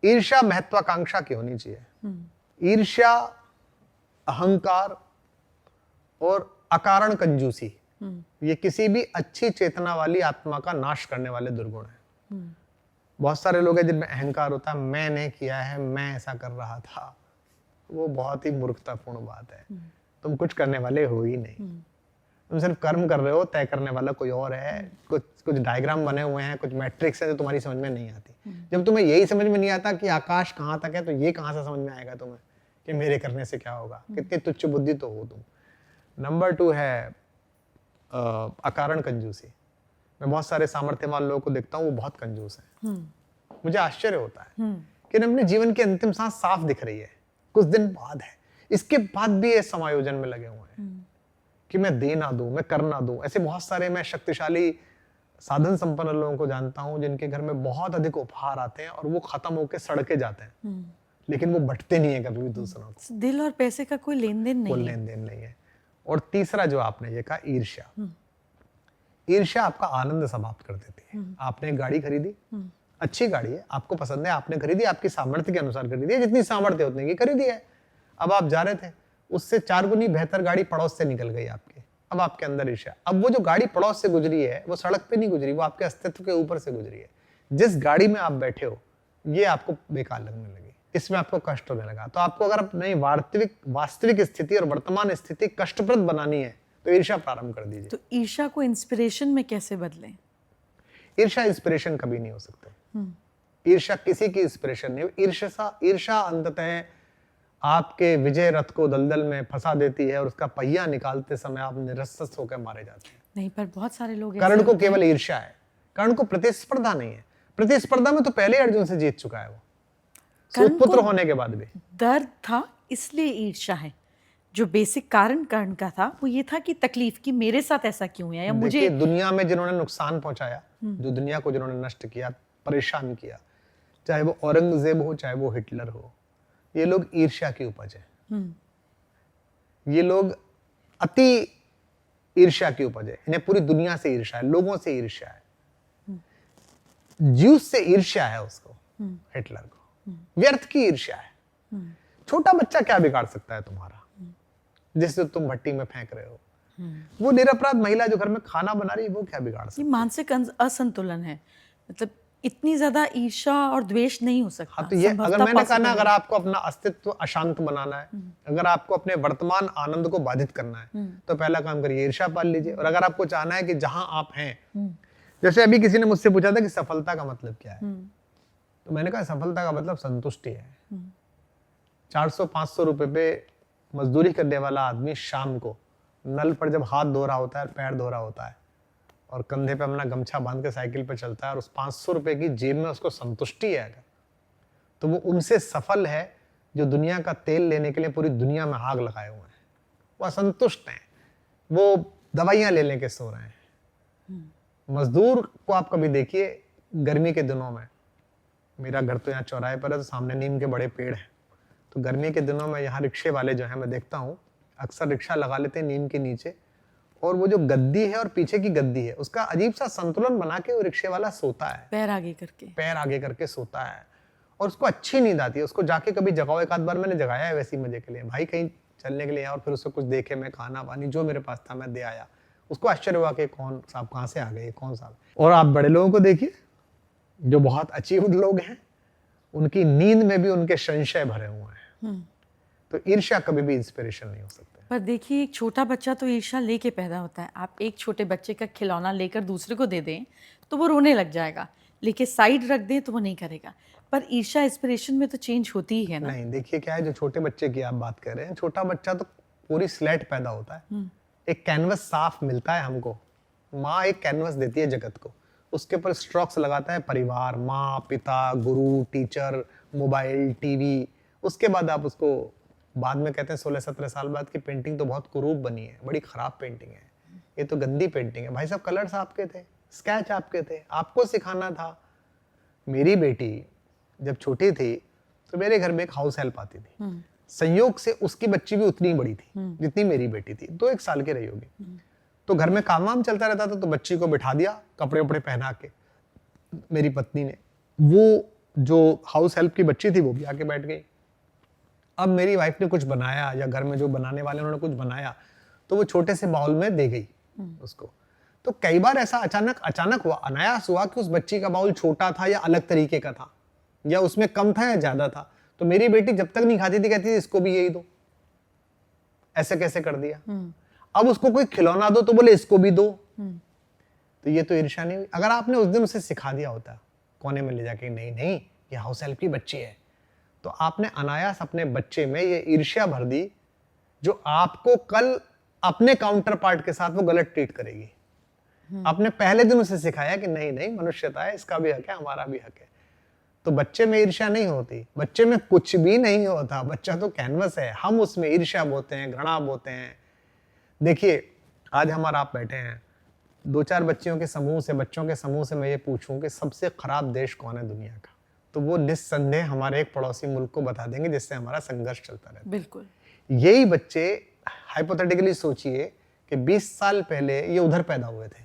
ईर्ष्या महत्वाकांक्षा की होनी चाहिए। ईर्ष्या, अहंकार और अकारण कंजूसी, ये किसी भी अच्छी चेतना वाली आत्मा का नाश करने वाले दुर्गुण है। बहुत सारे लोग हैं जिनमें अहंकार होता है, मैंने किया है, मैं ऐसा कर रहा था। वो बहुत ही मूर्खतापूर्ण बात है। तुम कुछ करने वाले हो ही नहीं, तुम सिर्फ कर्म कर रहे हो, तय करने वाला कोई और है। कुछ डायग्राम बने हुए हैं, कुछ मैट्रिक्स है जो तुम्हारी समझ में नहीं आती। जब तुम्हें यही समझ में नहीं आता कि आकाश कहाँ तक है, तो ये कहाँ से समझ में आएगा तुम्हें कि मेरे करने से क्या होगा? कितनी तुच्छ बुद्धि तो हो तुम। नंबर 2 है अकारण कंजूसी। मैं बहुत सारे सामर्थ्यवान लोगों को देखता हूँ, वो बहुत कंजूस हैं। मुझे आश्चर्य होता है कि अपने जीवन की अंतिम सांस साफ दिख रही है, कुछ दिन बाद है, इसके बाद भी ये समायोजन में लगे हुए हैं कि मैं दे ना दूं, मैं कर ना दूं। ऐसे बहुत सारे मैं शक्तिशाली साधन संपन्न लोगों को जानता हूं जिनके घर में बहुत अधिक उपहार आते हैं और वो खत्म होकर सड़के जाते हैं, लेकिन वो बंटते नहीं है कभी भी दूसरों को। दिल और पैसे का कोई लेन देन नहीं है। कोई लेन देन नहीं है। और तीसरा जो आपने ये कहा, ईर्ष्या। ईर्ष्या आपका आनंद समाप्त कर देती है। आपने एक गाड़ी खरीदी, अच्छी गाड़ी है, आपको पसंद है, आपने खरीदी, आपकी सामर्थ्य के अनुसार खरीदी है, जितनी सामर्थ्य उतनी की खरीदी है। अब आप जा रहे थे, उससे 4 गुनी बेहतर गाड़ी पड़ोस से निकल गई आपके। अब आपके अंदर ईर्ष्या। अब वो जो गाड़ी पड़ोस से गुजरी है, वो सड़क पे नहीं गुजरी, वो आपके अस्तित्व के ऊपर से गुजरी है। जिस गाड़ी में आप बैठे हो, ये आपको बेकार लगने लगी, इसमें आपको कष्ट होने लगा। तो आपको अगर अपनी वास्तविक स्थिति और वर्तमान स्थिति कष्टप्रद बनानी है तो ईर्ष्या प्रारंभ कर दीजिए। तो ईर्ष्या को इंस्पिरेशन में कैसे बदलें? ईर्ष्या इंस्पिरेशन कभी नहीं हो सकता। ईर्ष्या किसी की इंस्पिरेशन नहीं। ईर्ष्या अंततः आपके विजय रथ को दलदल में फंसा देती है और उसका पहिया निकालते समय आप निरस्स होकर मारे जाते हैं। नहीं, पर बहुत सारे लोग कर्ण को केवल ईर्ष्या है, कर्ण को प्रतिस्पर्धा नहीं है। प्रतिस्पर्धा में तो पहले अर्जुन से जीत चुका है वो, सुपुत्र होने के बाद भी। दर्द था इसलिए ईर्ष्या है। जो बेसिक कारण कर्ण का था वो ये था कि तकलीफ की, मेरे साथ ऐसा क्यों है, या मुझे दुनिया में जिन्होंने नुकसान पहुंचाया, जो दुनिया को जिन्होंने नष्ट किया, परेशान किया, चाहे वो औरंगजेब हो, चाहे वो हिटलर हो, ये लोग ईर्ष्या की उपज है। ये लोग अति ईर्ष्या की उपज है। इन्हें पूरी दुनिया से ईर्ष्या है, लोगों से ईर्ष्या है। ज्यूस से ईर्ष्या है उसको, हिटलर को। व्यर्थ की ईर्ष्या है। छोटा बच्चा क्या बिगाड़ सकता है तुम्हारा, जिससे तुम भट्टी में फेंक रहे हो? वो निरपराध महिला जो घर में खाना बना रही है, वो क्या बिगाड़ सकती है? ये मानसिक असंतुलन है। मतलब इतनी ज्यादा ईर्ष्या और द्वेष नहीं हो सकता। हाँ, तो ये संभवतः अगर मैंने कहा ना, possible अगर है। आपको अपना अस्तित्व अशांत बनाना है, अगर आपको अपने वर्तमान आनंद को बाधित करना है, तो पहला काम करिए ईर्ष्या पाल लीजिए। और अगर आपको चाहना है कि जहां आप हैं, जैसे अभी किसी ने मुझसे पूछा था कि सफलता का मतलब क्या है, तो मैंने कहा सफलता का मतलब संतुष्टि है। 400-500 रुपए पे मजदूरी करने वाला आदमी शाम को नल पर जब हाथ धो रहा होता है, पैर धो रहा होता है, और कंधे पे अपना गमछा बांध के साइकिल पे चलता है, और उस 500 रुपए की जेब में उसको संतुष्टि है अगर, तो वो उनसे सफल है जो दुनिया का तेल लेने के लिए पूरी दुनिया में आग लगाए हुए हैं। वो असंतुष्ट हैं, वो दवाइयां ले लेके सो रहे हैं। मजदूर को आप कभी देखिए गर्मी के दिनों में, मेरा घर तो यहाँ चौराहे पर है, तो सामने नीम के बड़े पेड़ हैं, तो गर्मी के दिनों में यहाँ रिक्शे वाले जो हैं, मैं देखता हूँ अक्सर रिक्शा लगा लेते हैं नीम के नीचे, और वो जो गद्दी है और पीछे की गद्दी है, उसका अजीब सा संतुलन बना के वो रिक्शे वाला सोता है, पैर आगे करके। पैर आगे करके सोता है, और उसको अच्छी नींद आती है। उसको जाके कभी जगाओ, एक आध बार मैंने जगाया है वैसी मजे के लिए, भाई कहीं चलने के लिए, और फिर उसको कुछ देखे, मैं खाना पानी जो मेरे पास था मैं दे आया। उसको आश्चर्य हुआ कि कौन साहब कहाँ से आ गए, कौन साहब। और आप बड़े लोगों को देखिए जो बहुत अचीव्ड लोग हैं, उनकी नींद में भी उनके संशय भरे हुए हैं। तो ईर्ष्या कभी भी इंस्पिरेशन नहीं हो सकता। पर देखिए, एक छोटा बच्चा तो ईर्ष्या लेके पैदा होता है। आप एक छोटे बच्चे का खिलौना लेकर दूसरे को दे दें तो वो रोने लग जाएगा, लेके साइड रख दें तो वो नहीं करेगा। पर ईर्ष्या इंस्पिरेशन में तो चेंज होती ही है ना। नहीं, देखिए क्या है, जो छोटे बच्चे की आप बात कर रहे हैं, छोटा बच्चा तो पूरी स्लेट पैदा होता है, एक कैनवस साफ मिलता है हमको। माँ एक कैनवस देती है जगत को, उसके ऊपर स्ट्रोक्स लगाता है परिवार, माँ, पिता, गुरु, टीचर, मोबाइल, टीवी। उसके बाद आप उसको, बाद में कहते हैं 16-17 साल बाद की पेंटिंग तो बहुत कुरूप बनी है, बड़ी खराब पेंटिंग है, ये तो गंदी पेंटिंग है। भाई साहब कलर्स आपके थे, स्केच आपके थे, आपको सिखाना था। मेरी बेटी जब छोटी थी तो मेरे घर में एक हाउस हेल्प आती थी, संयोग से उसकी बच्ची भी उतनी बड़ी थी जितनी मेरी बेटी थी, 2-1 साल की रही होगी। तो घर में काम वाम चलता रहता था, तो बच्ची को बिठा दिया कपड़े उपड़े पहना के, मेरी पत्नी ने। वो जो हाउस हेल्प की बच्ची थी वो भी आके बैठ गई। अब मेरी वाइफ ने कुछ बनाया, या घर में जो बनाने वाले उन्होंने कुछ बनाया, तो वो छोटे से बाउल में दे गई उसको। तो कई बार ऐसा अचानक हुआ, अनायास हुआ कि उस बच्ची का बाउल छोटा था या अलग तरीके का था, या उसमें कम था या ज्यादा था। तो मेरी बेटी जब तक नहीं खाती थी कहती थी इसको भी यही दो। ऐसे कैसे कर दिया? अब उसको कोई खिलौना दो तो बोले इसको भी दो। तो ये तो ईर्ष्या नहीं हुई? अगर आपने उस दिन उसे सिखा दिया होता कोने में ले जाके, नहीं नहीं ये हाउस हेल्प की बच्ची है, तो आपने अनायास अपने बच्चे में ये ईर्ष्या भर दी जो आपको कल अपने काउंटर पार्ट के साथ वो गलत ट्रीट करेगी। आपने पहले दिन उसे सिखाया कि नहीं नहीं मनुष्यता है, इसका भी हक है, हमारा भी हक है। तो बच्चे में ईर्ष्या नहीं होती, बच्चे में कुछ भी नहीं होता। बच्चा तो कैनवस है, हम उसमें ईर्ष्या बोते हैं, घृणा बोते हैं। देखिए आज हमारा आप बैठे हैं, 2-4 बच्चों के समूह से मैं ये पूछूं कि सबसे खराब देश कौन है दुनिया का, तो वो निस्संदेह हमारे एक पड़ोसी मुल्क को बता देंगे जिससे हमारा संघर्ष चलता रहता है। बिल्कुल। यही बच्चे हाइपोथेटिकली सोचिए कि 20 साल पहले ये उधर पैदा हुए थे,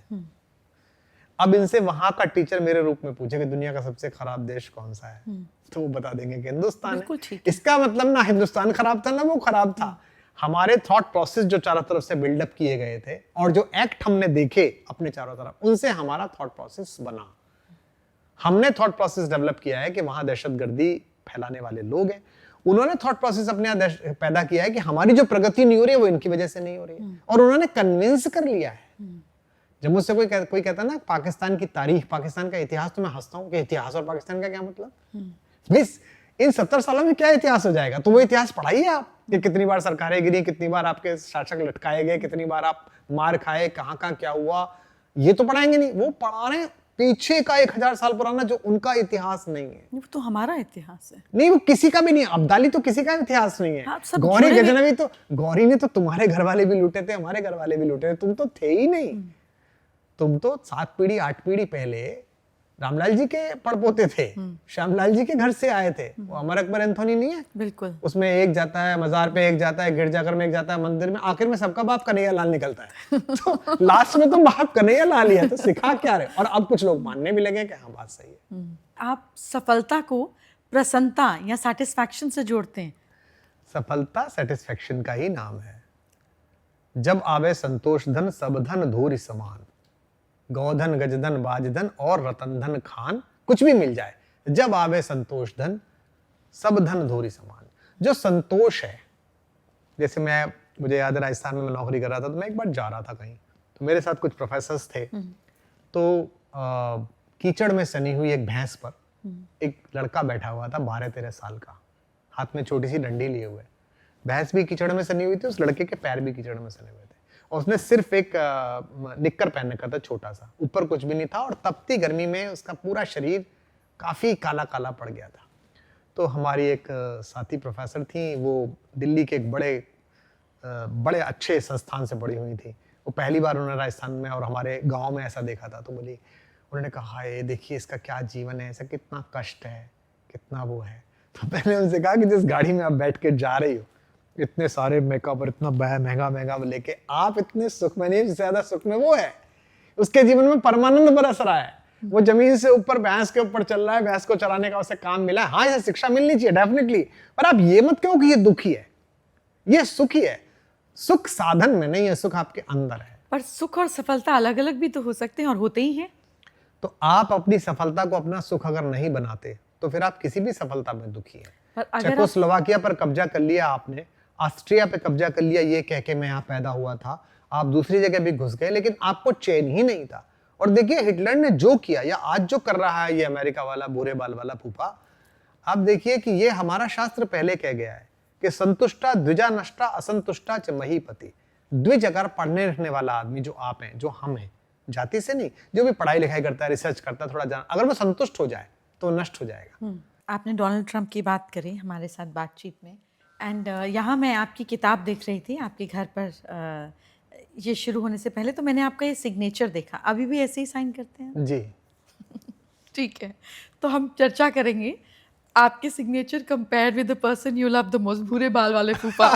अब इनसे वहां का टीचर मेरे रूप में पूछे कि दुनिया का सबसे खराब देश कौन सा है, तो वो बता देंगे कि हिंदुस्तान है। इसका मतलब ना हिंदुस्तान खराब था ना वो खराब था, हमारे थॉट प्रोसेस जो चारों तरफ से बिल्डअप किए गए थे और जो एक्ट हमने देखे अपने चारों तरफ, उनसे हमारा थॉट प्रोसेस बना। हमने थॉट प्रोसेस डेवलप किया है कि वहां दहशतगर्दी फैलाने वाले लोग हैं, उन्होंने थॉट प्रोसेस अपने यहाँ पैदा किया है कि हमारी जो प्रगति नहीं हो रही है वो इनकी वजह से नहीं हो रही है, और उन्होंने कन्विंस कर लिया है। जब मुझसे कोई कहता ना पाकिस्तान की तारीख, पाकिस्तान का इतिहास, तो मैं हंसता हूँ कि इतिहास और पाकिस्तान का क्या मतलब? मिस इन 70 सालों में क्या इतिहास हो जाएगा? तो वो इतिहास पढ़ाइए आप कि कितनी बार सरकारें गिरी, कितनी बार आपके शासक लटकाए गए, कितनी बार आप मार खाए, कहाँ क्या हुआ, ये तो पढ़ाएंगे नहीं। वो पढ़ा रहे हैं पीछे का 1000 साल पुराना जो उनका इतिहास नहीं है। वो तो हमारा इतिहास है। नहीं, वो किसी का भी नहीं। अब्दाली तो किसी का इतिहास नहीं है। गौरी गजनवी तो, गौरी ने तो तुम्हारे घर वाले भी लूटे थे, हमारे घर वाले भी लूटे थे, तुम तो थे ही नहीं। तुम तो 7 पीढ़ी 8 पीढ़ी पहले रामलाल जी के पड़पोते थे, श्यामलाल जी के घर से आए थे। वो अमर अकबर एंथोनी नहीं है? बिल्कुल। उसमें एक जाता है मजार पे, एक जाता है गिरजाघर में, एक जाता है मंदिर में, आखिर में सबका बाप कन्हैया लाल निकलता है। तो लास्ट में तो बाप कन्हैया लाल ही है, तो सिखा क्या रहे? और अब कुछ लोग मानने भी लगे कि हाँ बात सही है। आप सफलता को प्रसन्नता या सेटिस्फैक्शन से जोड़ते हैं? सफलता सेटिस्फैक्शन का ही नाम है। जब आवे संतोष धन सब धन धूरि समान, गौधन गजधन बाजधन और रतन धन खान, कुछ भी मिल जाए जब आवे संतोष धन, सब धन धोरी समान। जो संतोष है, जैसे मुझे याद है राजस्थान में मैं नौकरी कर रहा था, तो मैं एक बार जा रहा था कहीं, तो मेरे साथ कुछ प्रोफेसर्स थे, तो कीचड़ में सनी हुई एक भैंस पर एक लड़का बैठा हुआ था 12-13 साल का, हाथ में छोटी सी डंडी लिए हुए। भैंस भी कीचड़ में सनी हुई थी, उस लड़के के पैर भी कीचड़ में सने हुए थे, और उसने सिर्फ एक निक्कर पहन रखा था छोटा सा, ऊपर कुछ भी नहीं था, और तपती गर्मी में उसका पूरा शरीर काफी काला काला पड़ गया था। तो हमारी एक साथी प्रोफेसर थी, वो दिल्ली के एक बड़े अच्छे संस्थान से पढ़ी हुई थी, वो पहली बार उन्होंने राजस्थान में और हमारे गांव में ऐसा देखा था, तो बोली, उन्होंने कहा ये देखिए इसका क्या जीवन है, ऐसा कितना कष्ट है, कितना वो है। तो मैंने उनसे कहा कि जिस गाड़ी में आप बैठ के जा रही हो, इतने सारे मेकअप और इतना महंगा लेके, आप इतने सुख में नहीं, ज्यादा सुख में वो है, उसके जीवन में परमानंद बरस रहा है, वो जमीन से ऊपर भैंस के ऊपर चल रहा है, भैंस को चलाने का उसे काम मिला है। हाँ, इसे शिक्षा मिलनी चाहिए डेफिनेटली, पर आप ये मत कहो कि ये दुखी है, ये सुखी है। सुख साधन में नहीं है, सुख आपके अंदर है। पर सुख और सफलता अलग अलग भी तो हो सकते हैं और होते ही हैं। तो आप अपनी सफलता को अपना सुख अगर नहीं बनाते, तो फिर आप किसी भी सफलता में दुखी हैं। चेकोस्लोवाकिया पर कब्जा कर लिया आपने, ऑस्ट्रिया पे कब्जा कर लिया ये कह के मैं यहाँ पैदा हुआ था, आप दूसरी जगह भी घुस गए, लेकिन आपको चैन ही नहीं था। और देखिए हिटलर ने जो किया या आज जो कर रहा है ये अमेरिका वाला बुरे बाल वाला फूफा, आप देखिए कि ये हमारा शास्त्र पहले कह गया है कि संतुष्टा द्विजा नष्टा असंतुष्टा च महीपति। द्विज अगर पढ़ने लिखने वाला आदमी जो आप हैं, जो हम हैं, जाति से नहीं, जो भी पढ़ाई लिखाई करता है, रिसर्च करता है, थोड़ा जान, अगर वो संतुष्ट हो जाए तो नष्ट हो जाएगा। आपने डोनाल्ड ट्रंप की बात करी हमारे साथ बातचीत में, एंड यहाँ मैं आपकी किताब देख रही थी आपके घर पर, ये शुरू होने से पहले तो मैंने आपका ये सिग्नेचर देखा। अभी भी ऐसे ही साइन करते हैं? जी ठीक है, तो हम चर्चा करेंगे आपके signature compare with the person you love the most, भूरे बाल वाले फूफा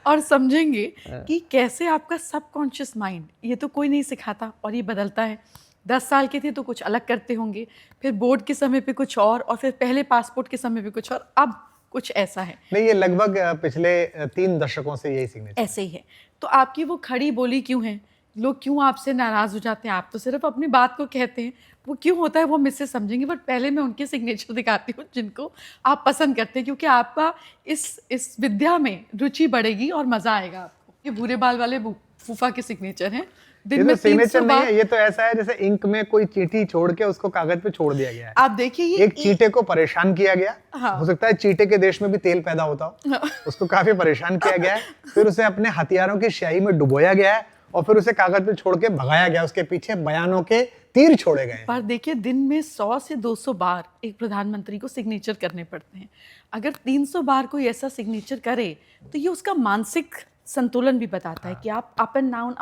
और समझेंगे कि कैसे आपका सबकॉन्शियस माइंड, ये तो कोई नहीं सिखाता और ये बदलता है। 10 साल के थे तो कुछ अलग करते होंगे, फिर बोर्ड के समय पे कुछ और फिर पहले पासपोर्ट के समय पे कुछ और, अब कुछ ऐसा है। नहीं, ये लगभग पिछले 3 दशकों से यही सिग्नेचर ऐसे ही है। तो आपकी वो खड़ी बोली क्यों है? लोग क्यों आपसे नाराज हो जाते हैं? आप तो सिर्फ अपनी बात को कहते हैं, वो क्यों होता है वो मुझसे समझेंगे। बट पहले मैं उनके सिग्नेचर दिखाती हूँ जिनको आप पसंद करते हैं, क्योंकि आपका इस विद्या में रुचि बढ़ेगी और मजा आएगा आपको। ये भूरे बाल वाले फूफा के सिग्नेचर हैं। दिन में सिग्नेचर नहीं है, ये तो ऐसा है जैसे इंक में कोई चींटी छोड़ के उसको कागज पे छोड़ दिया गया है। आप देखिए ये एक चींटे को परेशान किया गया। हाँ। हो सकता है चींटे के देश में भी तेल पैदा होता हो। हाँ। उसको काफी परेशान किया गया है, फिर उसे अपने हथियारों की स्याही में डुबोया गया है और फिर उसे कागज पे छोड़ के भगाया गया। उसके पीछे बयानों के तीर छोड़े गए। पर देखिए दिन में 100 से 200 बार एक प्रधानमंत्री को सिग्नेचर करने पड़ते हैं। अगर 300 बार कोई ऐसा सिग्नेचर करे तो ये उसका मानसिक संतुलन भी बताता है कि आप अप एंड डाउन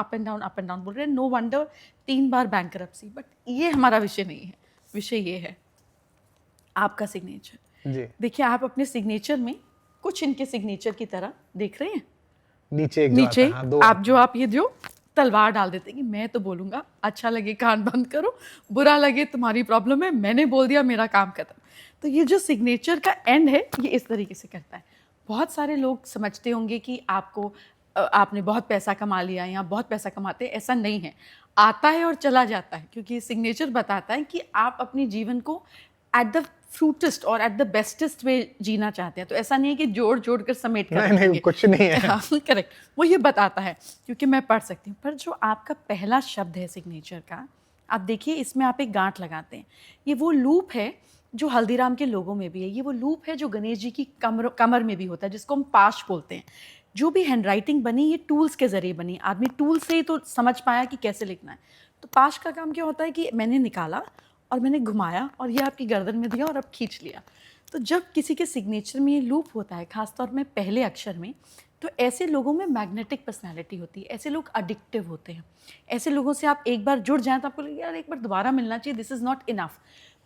बोल रहे हैं। नो वंडर 3 बार बैंकरप्सी। बट ये हमारा विषय नहीं है, विषय ये है आपका सिग्नेचर। जी देखिए आप अपने सिग्नेचर में कुछ इनके सिग्नेचर की तरह देख रहे हैं। नीचे आप ये जो तलवार डाल देते हैं कि मैं तो बोलूंगा, अच्छा लगे कान बंद करो, बुरा लगे तुम्हारी प्रॉब्लम है, मैंने बोल दिया मेरा काम खत्म। तो ये जो सिग्नेचर का एंड है ये इस तरीके से करता है। बहुत सारे लोग समझते होंगे कि आपने बहुत पैसा कमा लिया या बहुत पैसा कमाते हैं, ऐसा नहीं है। आता है और चला जाता है, क्योंकि सिग्नेचर बताता है कि आप अपने जीवन को एट द फ्रूटेस्ट और एट द बेस्टेस्ट वे जीना चाहते हैं। तो ऐसा नहीं है कि जोड़ कर समेट कर नहीं, कुछ नहीं है। हाँ, करेक्ट, वो ये बताता है, क्योंकि मैं पढ़ सकती हूँ। पर जो आपका पहला शब्द है सिग्नेचर का, आप देखिए इसमें आप एक गांठ लगाते हैं। ये वो लूप है जो हल्दीराम के लोगों में भी है, ये वो लूप है जो गणेश जी की कमर में भी होता है, जिसको हम पाश बोलते हैं। जो भी हैंडराइटिंग बनी ये टूल्स के जरिए बनी, आदमी टूल से ही तो समझ पाया कि कैसे लिखना है। तो पाश का काम क्या होता है कि मैंने निकाला और मैंने घुमाया और ये आपकी गर्दन में दिया और अब खींच लिया। तो जब किसी के सिग्नेचर में ये लूप होता है, खासतौर में पहले अक्षर में, तो ऐसे लोगों में मैग्नेटिक पर्सनैलिटी होती है। ऐसे लोग अडिक्टिव होते हैं। ऐसे लोगों से आप एक बार जुड़ जाएं तो आपको लगे यार एक बार दोबारा मिलना चाहिए, दिस इज़ नॉट इनफ।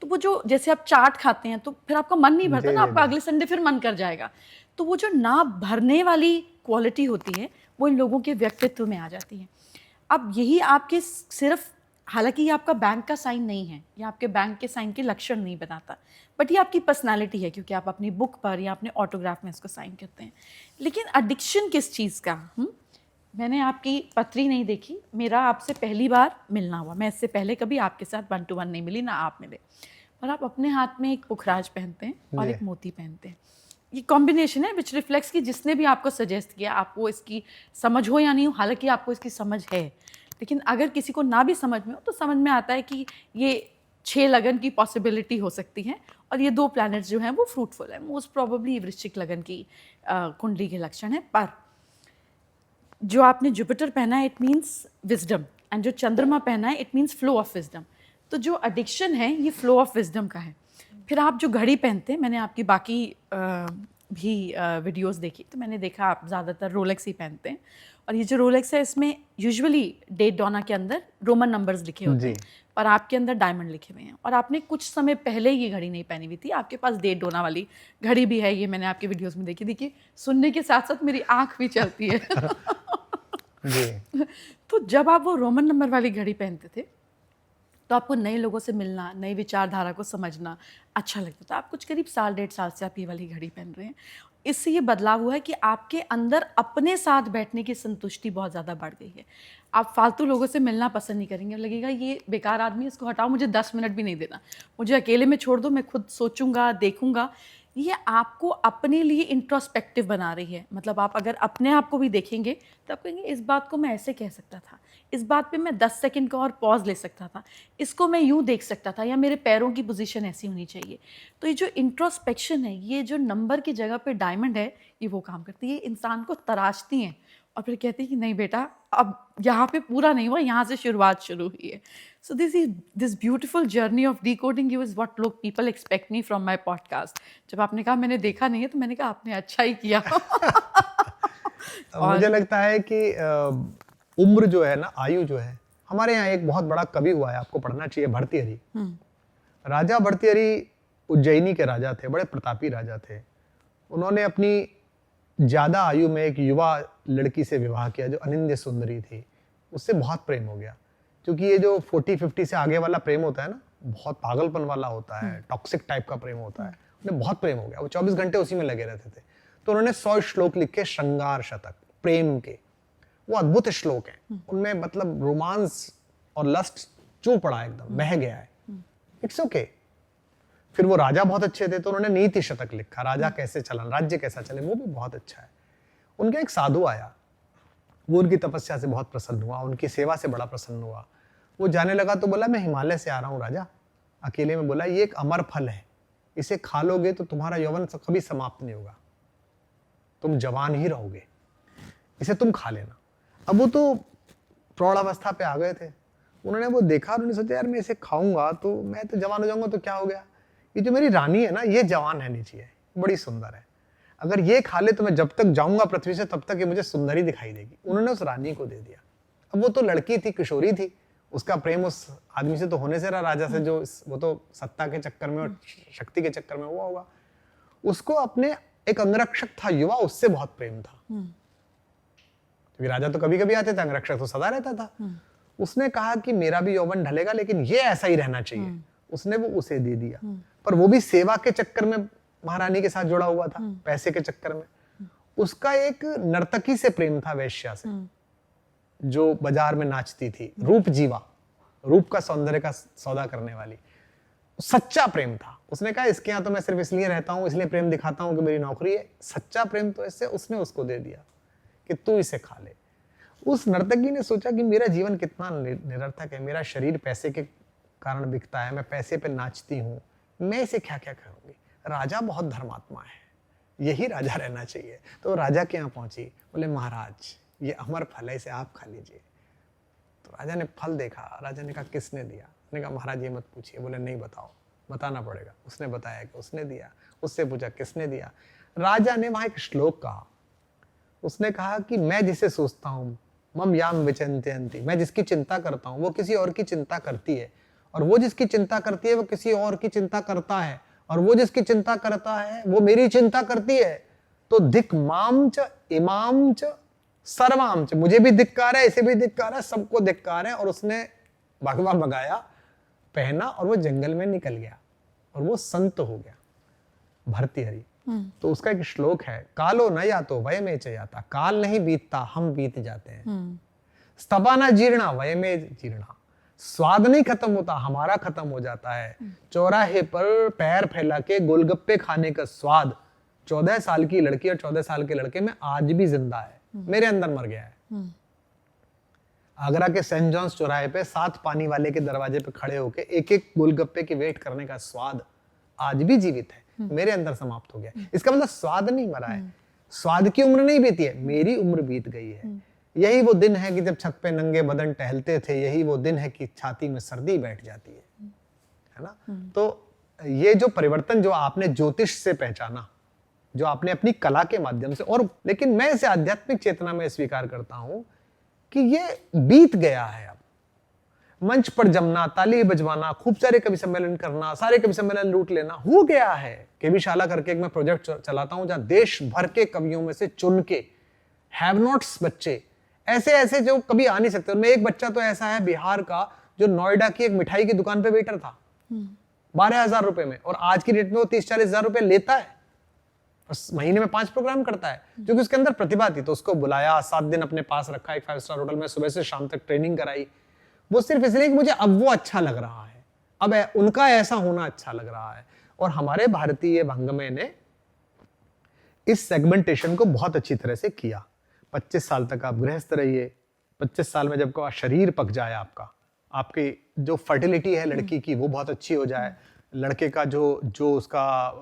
तो वो जो जैसे आप चाट खाते हैं तो फिर आपका मन नहीं भरता ना, आपका अगले संडे फिर मन कर जाएगा। तो वो जो ना भरने वाली क्वालिटी होती है वो इन लोगों के व्यक्तित्व में आ जाती है। अब यही आपके सिर्फ, हालांकि ये आपका बैंक का साइन नहीं है, ये आपके बैंक के साइन के लक्षण नहीं बताता, बट ये आपकी पर्सनालिटी है, क्योंकि आप अपनी बुक पर या अपने ऑटोग्राफ में इसको साइन करते हैं। लेकिन एडिक्शन किस चीज़ का? मैंने आपकी पत्री नहीं देखी, मेरा आपसे पहली बार मिलना हुआ। मैं इससे पहले कभी आपके साथ 1 to 1 नहीं मिली, ना आप मिले। और आप अपने हाथ में एक पुखराज पहनते हैं और जी। एक मोती पहनते हैं। ये कॉम्बिनेशन है विच रिफ्लेक्ट्स कि जिसने भी आपको सजेस्ट किया, आपको इसकी समझ हो या नहीं हो, हालांकि आपको इसकी समझ है, लेकिन अगर किसी को ना भी समझ में हो तो समझ में आता है कि ये 6 लगन की पॉसिबिलिटी हो सकती है और ये 2 प्लैनेट्स जो हैं वो फ्रूटफुल है। मोस्ट प्रोबेबली वृश्चिक लगन की कुंडली के लक्षण है। पर जो आपने जुपिटर पहना है इट मीन्स विजडम, एंड जो चंद्रमा पहना है it means flow of wisdom. तो जो एडिक्शन है ये फ्लो ऑफ विजडम का है। फिर आप जो घड़ी पहनते हैं, मैंने आपकी बाकी भी वीडियोस देखी तो मैंने देखा आप ज़्यादातर रोलेक्स ही पहनते हैं। और ये जो रोलेक्स है इसमें यूजुअली डेट डोना के अंदर रोमन नंबर्स लिखे होते हैं, पर आपके अंदर डायमंड लिखे हुए हैं। और आपने कुछ समय पहले ये घड़ी नहीं पहनी हुई थी, आपके पास डेट डोना वाली घड़ी भी है। ये मैंने आपके वीडियोस में देखी। देखिए, सुनने के साथ साथ मेरी आँख भी चलती है। जी। तो जब आप वो रोमन नंबर वाली घड़ी पहनते थे तो आपको नए लोगों से मिलना, नई विचारधारा को समझना अच्छा लगता था। आप कुछ करीब 1.5 साल से आप ये वाली घड़ी पहन रहे हैं। इससे ये बदलाव हुआ है कि आपके अंदर अपने साथ बैठने की संतुष्टि बहुत ज़्यादा बढ़ गई है। आप फालतू लोगों से मिलना पसंद नहीं करेंगे। लगेगा ये बेकार आदमी, इसको हटाओ, मुझे 10 मिनट भी नहीं देना, मुझे अकेले में छोड़ दो, मैं खुद सोचूंगा, देखूंगा। ये आपको अपने लिए इंट्रोस्पेक्टिव बना रही है। मतलब आप अगर अपने आप को भी देखेंगे तो आप कहेंगे इस बात को मैं ऐसे कह सकता था, इस बात पे मैं 10 सेकंड का और पॉज ले सकता था, इसको मैं यूँ देख सकता था, या मेरे पैरों की पोजीशन ऐसी होनी चाहिए। तो ये जो इंट्रोस्पेक्शन है, ये जो नंबर की जगह पे डायमंड है, ये वो काम करती है। ये इंसान को तराशती हैं और फिर कहती है कि नहीं बेटा, अब यहाँ पे पूरा नहीं हुआ, यहाँ से शुरुआत शुरू हुई है। So this beautiful journey of decoding you is what लोग people expect me from my podcast. जब आपने कहा मैंने देखा नहीं है तो मैंने कहा आपने अच्छा ही किया। मुझे लगता है कि उम्र जो है ना, आयु जो है, हमारे यहाँ एक बहुत बड़ा कवि हुआ है, आपको पढ़ना चाहिए, भर्तृहरि। राजा भर्तृहरि उज्जैनी के राजा थे, बड़े प्रतापी राजा थे। उन्होंने अपनी ज़्यादा आयु में एक युवा लड़की से विवाह किया जो अनिंद्य सुंदरी थी। उससे बहुत प्रेम हो गया, क्योंकि ये जो 40-50 से आगे वाला प्रेम होता है ना, बहुत पागलपन वाला होता है, टॉक्सिक टाइप का प्रेम होता है। उन्हें बहुत प्रेम हो गया, वो 24 घंटे उसी में लगे रहते थे। तो उन्होंने 100 श्लोक लिखे, श्रृंगार शतक, प्रेम के। वो अद्भुत श्लोक हैं, उनमें मतलब रोमांस और लस्ट चू पड़ा, एकदम बह गया है। It's okay. फिर वो राजा बहुत अच्छे थे तो उन्होंने नीति शतक लिखा, राजा कैसे चलन, राज्य कैसा चले, वो भी बहुत अच्छा है। उनके एक साधु आया, वो उनकी तपस्या से बहुत प्रसन्न हुआ, उनकी सेवा से बड़ा प्रसन्न हुआ। वो जाने लगा तो बोला मैं हिमालय से आ रहा हूँ राजा, अकेले में। बोला ये एक अमर फल है, इसे खा लोगे तो तुम्हारा यौवन कभी समाप्त नहीं होगा, तुम जवान ही रहोगे, इसे तुम खा लेना। अब वो तो प्रौढ़ावस्था पे आ गए थे, उन्होंने वो देखा, उन्होंने सोचा यार मैं इसे खाऊंगा तो मैं तो जवान हो जाऊंगा, तो क्या हो गया, ये जो मेरी रानी है ना, ये जवान रहनी चाहिए, बड़ी सुंदर है, अगर ये खा ले तो मैं जब तक जाऊंगा पृथ्वी से तब तक ये मुझे सुंदरी दिखाई देगी। उन्होंने उस रानी को दे दिया। अब वो तो लड़की थी, किशोरी थी, उसका प्रेम उस आदमी से तो होने से रहा, राजा से, जो वो तो सत्ता के चक्कर में और शक्ति के चक्कर में हुआ होगा। उसको अपने एक अंगरक्षक था युवा, उससे बहुत प्रेम था, क्योंकि राजा तो कभी कभी आते थे, अंगरक्षक तो सदा रहता था। उसने कहा कि मेरा भी यौवन ढलेगा लेकिन ये ऐसा ही रहना चाहिए। उसने वो उसे दे दिया, पर वो भी सेवा के चक्कर में महारानी के साथ जुड़ा हुआ था, पैसे के चक्कर में। उसका एक नर्तकी से प्रेम था, वेश्या से, जो बाजार में नाचती थी, रूप जीवा, रूप का सौंदर्य का सौदा करने वाली। सच्चा प्रेम था। उसने कहा इसके यहाँ तो मैं सिर्फ इसलिए रहता हूँ, इसलिए प्रेम दिखाता हूँ कि मेरी नौकरी है। सच्चा प्रेम तो इससे उसने उसको दे दिया कि तू इसे खा ले। उस नर्तकी ने सोचा कि मेरा जीवन कितना निरर्थक है, मेरा शरीर पैसे के कारण बिकता है, मैं पैसे पे नाचती हूँ, मैं इसे क्या क्या करूँगी। राजा बहुत धर्मात्मा है, यही राजा रहना चाहिए। तो राजा के यहाँ पहुंची, बोले महाराज ये अमर फल है, इसे आप खा लीजिए। तो राजा ने फल देखा, राजा ने कहा किसने दिया। उसने कहा महाराज ये मत पूछिए। बोले नहीं बताओ, बताना पड़ेगा। उसने बताया कि उसने दिया। उससे पूछा किसने दिया। राजा ने वहां एक श्लोक कहा, उसने कहा कि मैं जिसे सोचता हूँ, मम याम विचिंतयन्ति, मैं जिसकी चिंता करता हूँ वो किसी और की चिंता करती है, और वो जिसकी चिंता करती है वो किसी और की चिंता करता है, और वो जिसकी चिंता करता है वो मेरी चिंता करती है। तो धिक माम च इमाम च सर्वाम च, मुझे भी धिक्कार है, इसे भी धिक्कार है, सबको धिक्कार है। और उसने भगवा मंगाया, पहना, और वो जंगल में निकल गया और वो संत हो गया भर्तृहरि। तो उसका एक श्लोक है, कालो न यातो वयमे च याता, काल नहीं बीतता हम बीत जाते हैं। स्तबा न जीर्णा वयमे जीर्णा, स्वाद नहीं खत्म होता हमारा खत्म हो जाता है। चौराहे पर पैर फैला के गोलगप्पे खाने का स्वाद 14 साल की लड़की और 14 साल के लड़के में आज भी जिंदा है, मेरे अंदर मर गया है। आगरा के सेंट जॉन्स चौराहे पे 7 पानी वाले के दरवाजे पे खड़े होके एक एक गोलगप्पे की वेट करने का स्वाद आज भी जीवित है, मेरे अंदर समाप्त हो गया। इसका मतलब स्वाद नहीं मरा है, स्वाद की उम्र नहीं बीती है, मेरी उम्र बीत गई है। यही वो दिन है कि जब छत पे नंगे बदन टहलते थे, यही वो दिन है कि छाती में सर्दी बैठ जाती है ना। तो ये जो परिवर्तन जो आपने ज्योतिष से पहचाना, जो आपने अपनी कला के माध्यम से, और लेकिन मैं इसे आध्यात्मिक चेतना में स्वीकार करता हूं कि ये बीत गया है। अब मंच पर जमना, ताली बजवाना, खूब सारे कवि सम्मेलन करना, सारे कवि सम्मेलन लूट लेना हो गया है। केवी शाला करके एक मैं प्रोजेक्ट चलाता हूं जहां देश भर के कवियों में से चुन के हैव नॉट्स बच्चे, ऐसे ऐसे जो कभी आ नहीं सकते, उनमें एक बच्चा तो ऐसा है बिहार का जो नोएडा की एक मिठाई की दुकान पे वेटर था 12,000 रुपए में, और आज की डेट में वो 30-40 हजार रुपए लेता है और महीने में 5 प्रोग्राम करता है, क्योंकि उसके अंदर प्रतिभा थी। तो उसको बुलाया, 7 दिन अपने पास रखा, एक 5 स्टार होटल में सुबह से शाम तक ट्रेनिंग कराई। वो सिर्फ इसलिए कि मुझे अब वो अच्छा लग रहा है, अब उनका ऐसा होना अच्छा लग रहा है। और हमारे भारतीय भंगमय ने इस सेगमेंटेशन को बहुत अच्छी तरह से किया। 25 साल तक आप गृहस्थ रहिए, 25 साल में जब का शरीर पक जाए, आपकी जो फर्टिलिटी है लड़की की वो बहुत अच्छी हो जाए, लड़के का जो उसका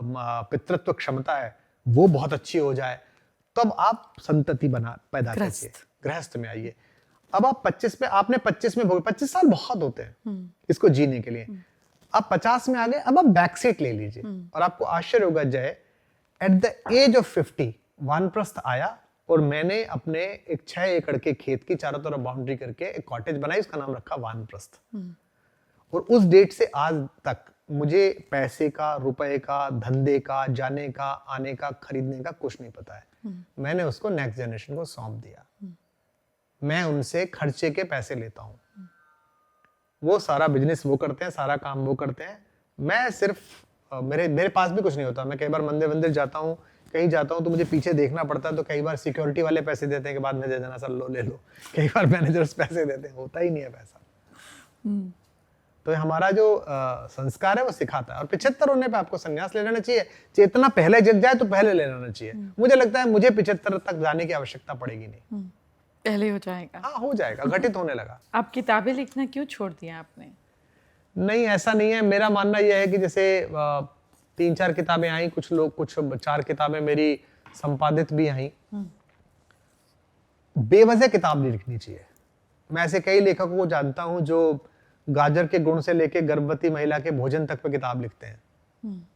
पितृत्व क्षमता है वो बहुत अच्छी हो जाए, तब आप संतति पैदा करिए, गृहस्थ में आइए। अब आप 25 में, आपने 25 में 25 साल बहुत होते हैं इसको जीने के लिए। आप 50 में आ गए, अब आप बैक सीट ले लीजिए और आपको आश्चर्य होगा, जय एट द एज ऑफ 50 वानप्रस्थ आया और मैंने अपने एक 6 एकड़ के खेत की चारों तरफ बाउंड्री करके एक कॉटेज बनाई, उसका नाम रखा वानप्रस्थ। और उस डेट से आज तक मुझे पैसे का, रुपए का, धंधे का, जाने का, आने का, खरीदने का कुछ नहीं पता है। मैंने उसको नेक्स्ट जनरेशन को सौंप दिया। मैं उनसे खर्चे के पैसे लेता हूं, वो सारा बिजनेस वो करते हैं, सारा काम वो करते हैं। मैं सिर्फ मेरे पास भी कुछ नहीं होता। मैं कई बार मंदिर जाता हूँ, कहीं जाता हूँ तो मुझे पीछे देखना पड़ता है, तो कई बार सिक्योरिटी वाले पैसे देते हैं कि बाद में दे देना, सर लो ले लो। कई बार मैनेजर्स पैसे देते हैं, होता ही नहीं है पैसा। तो हमारा जो संस्कार है वो सिखाता है। और 75 होने पे आपको संन्यास ले लेना चाहिए। चेतना पहले जग जाए तो पहले ले लेना चाहिए। मुझे लगता है मुझे 75 तक जाने की आवश्यकता पड़ेगी नहीं, पहले हो जाएगा। हाँ हो जाएगा, घटित होने लगा। आप किताबें लिखना क्यों छोड़ दिया आपने? नहीं, ऐसा नहीं है। मेरा मानना यह है कि जैसे 3-4 किताबें आई, कुछ 4 किताबें मेरी संपादित भी आई। बेवजह किताब नहीं लिखनी चाहिए। मैं ऐसे कई लेखकों को जानता हूं जो गाजर के गुण से लेके गर्भवती महिला के भोजन तक पे किताब लिखते हैं।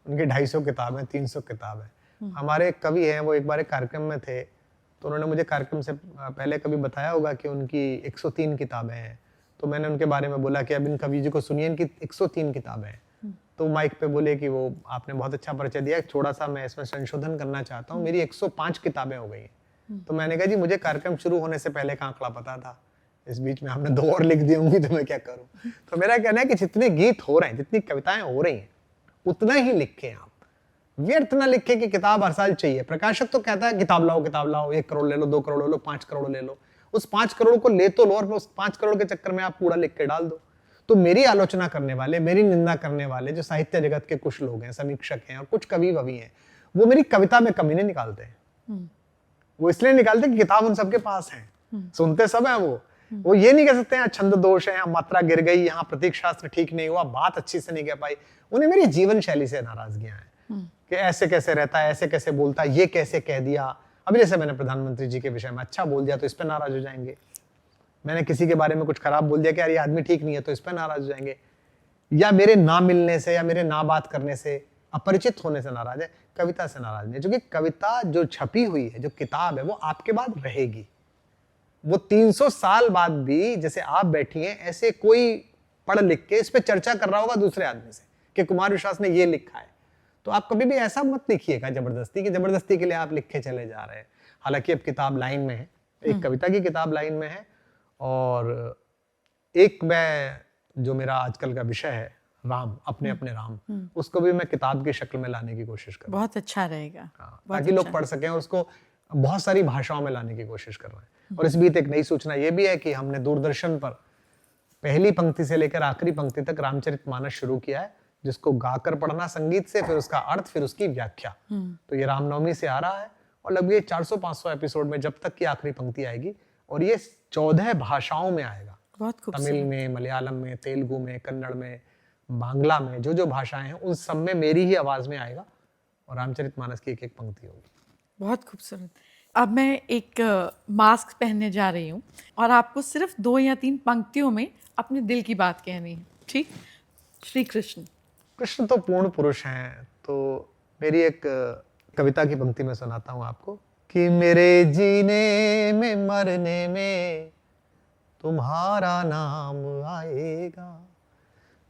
उनकी 250 किताबें, 300 किताबें। हमारे एक कवि हैं, वो एक बार एक कार्यक्रम में थे, तो उन्होंने मुझे कार्यक्रम से पहले कभी बताया होगा कि उनकी 103 किताबें हैं। तो मैंने उनके बारे में बोला कि अब इन कवि जी को सुनिए, इनकी 103 किताबें हैं। तो माइक पे बोले कि वो आपने बहुत अच्छा परिचय दिया, थोड़ा सा मैं इसमें संशोधन करना चाहता हूँ, मेरी 105 किताबें हो गई हैं। तो मैंने कहा जी मुझे कार्यक्रम शुरू होने से पहले का आंकड़ा पता था, इस बीच में आपने 2 और लिख दी होंगी तो मैं क्या करूं। तो मेरा कहना है कि जितने गीत हो रहे हैं, जितनी कविताएं हो रही हैं, उतना ही लिखें आप। व्यर्थ ना लिखें कि किताब हर साल चाहिए। प्रकाशक तो कहता है किताब लाओ 1 करोड़ ले लो, 2 करोड़ ले लो, 5 करोड़ ले लो। उस 5 करोड़ को ले तो लो, और उस 5 करोड़ के चक्कर में आप पूरा लिख के डाल दो। तो मेरी आलोचना करने वाले, मेरी निंदा करने वाले जो साहित्य जगत के कुछ लोग हैं, समीक्षक हैं और कुछ कवि ववि हैं, वो मेरी कविता में कमी नहीं निकालते हैं। वो इसलिए निकालते कि किताब उन सबके पास है, सुनते सब है। वो ये नहीं कह सकते हैं छंद दोष है, मात्रा गिर गई, यहाँ प्रतीक शास्त्र ठीक नहीं हुआ, बात अच्छी से नहीं कह पाई। उन्हें मेरी जीवन शैली से नाराजगियां हैं कि ऐसे कैसे रहता है, ऐसे कैसे बोलता है, ये कैसे कह दिया। अभी जैसे मैंने प्रधानमंत्री जी के विषय में अच्छा बोल दिया तो इस पर नाराज हो जाएंगे। मैंने किसी के बारे में कुछ खराब बोल दिया कि यार ये आदमी ठीक नहीं है, तो इस पर नाराज हो जाएंगे। या मेरे ना मिलने से या मेरे ना बात करने से, अपरिचित होने से नाराज है, कविता से नाराज नहीं। क्योंकि कविता जो छपी हुई है, जो किताब है, वो आपके बाद रहेगी। वो 300 साल बाद भी जैसे आप बैठी हैं, ऐसे कोई पढ़ लिख के इस पे चर्चा कर रहा होगा दूसरे आदमी से कि कुमार विश्वास ने ये लिखा है। तो आप कभी भी ऐसा मत लिखिएगा जबरदस्ती, कि जबरदस्ती के लिए आप लिखे चले जा रहे हैं। हालांकि अब किताब लाइन में है, एक कविता की किताब लाइन में है, और एक मैं जो मेरा आजकल का विषय है राम, अपने अपने राम, उसको भी मैं किताब की शक्ल में लाने की कोशिश कर रहा हूँ। बहुत अच्छा रहेगा। बहुत ताकि लोग अच्छा। पढ़ सकें और उसको बहुत सारी भाषाओं में लाने की कोशिश कर रहे हैं। और इस बीच एक नई सूचना ये भी है कि हमने दूरदर्शन पर पहली पंक्ति से लेकर आखिरी पंक्ति तक रामचरितमानस शुरू किया है, जिसको गाकर पढ़ना संगीत से, फिर उसका अर्थ, फिर उसकी व्याख्या। तो ये रामनवमी से आ रहा है और लगभग 400-500 एपिसोड में जब तक की आखिरी पंक्ति आएगी, और ये 14 भाषाओं में आएगा। बहुत खूबसूरत। तमिल में, मलयालम में, तेलुगु में, कन्नड़ में, बांग्ला में, जो जो भाषाएं हैं उन सब में मेरी ही आवाज में आएगा और रामचरितमानस की एक एक पंक्ति होगी। बहुत खूबसूरत। अब मैं एक मास्क पहनने जा रही हूँ और आपको सिर्फ 2 या 3 पंक्तियों में अपने दिल की बात कहनी है, ठीक? श्री कृष्ण। कृष्ण तो पूर्ण पुरुष हैं, तो मेरी एक कविता की पंक्ति में सुनाता हूँ आपको कि मेरे जीने में मरने में तुम्हारा नाम आएगा,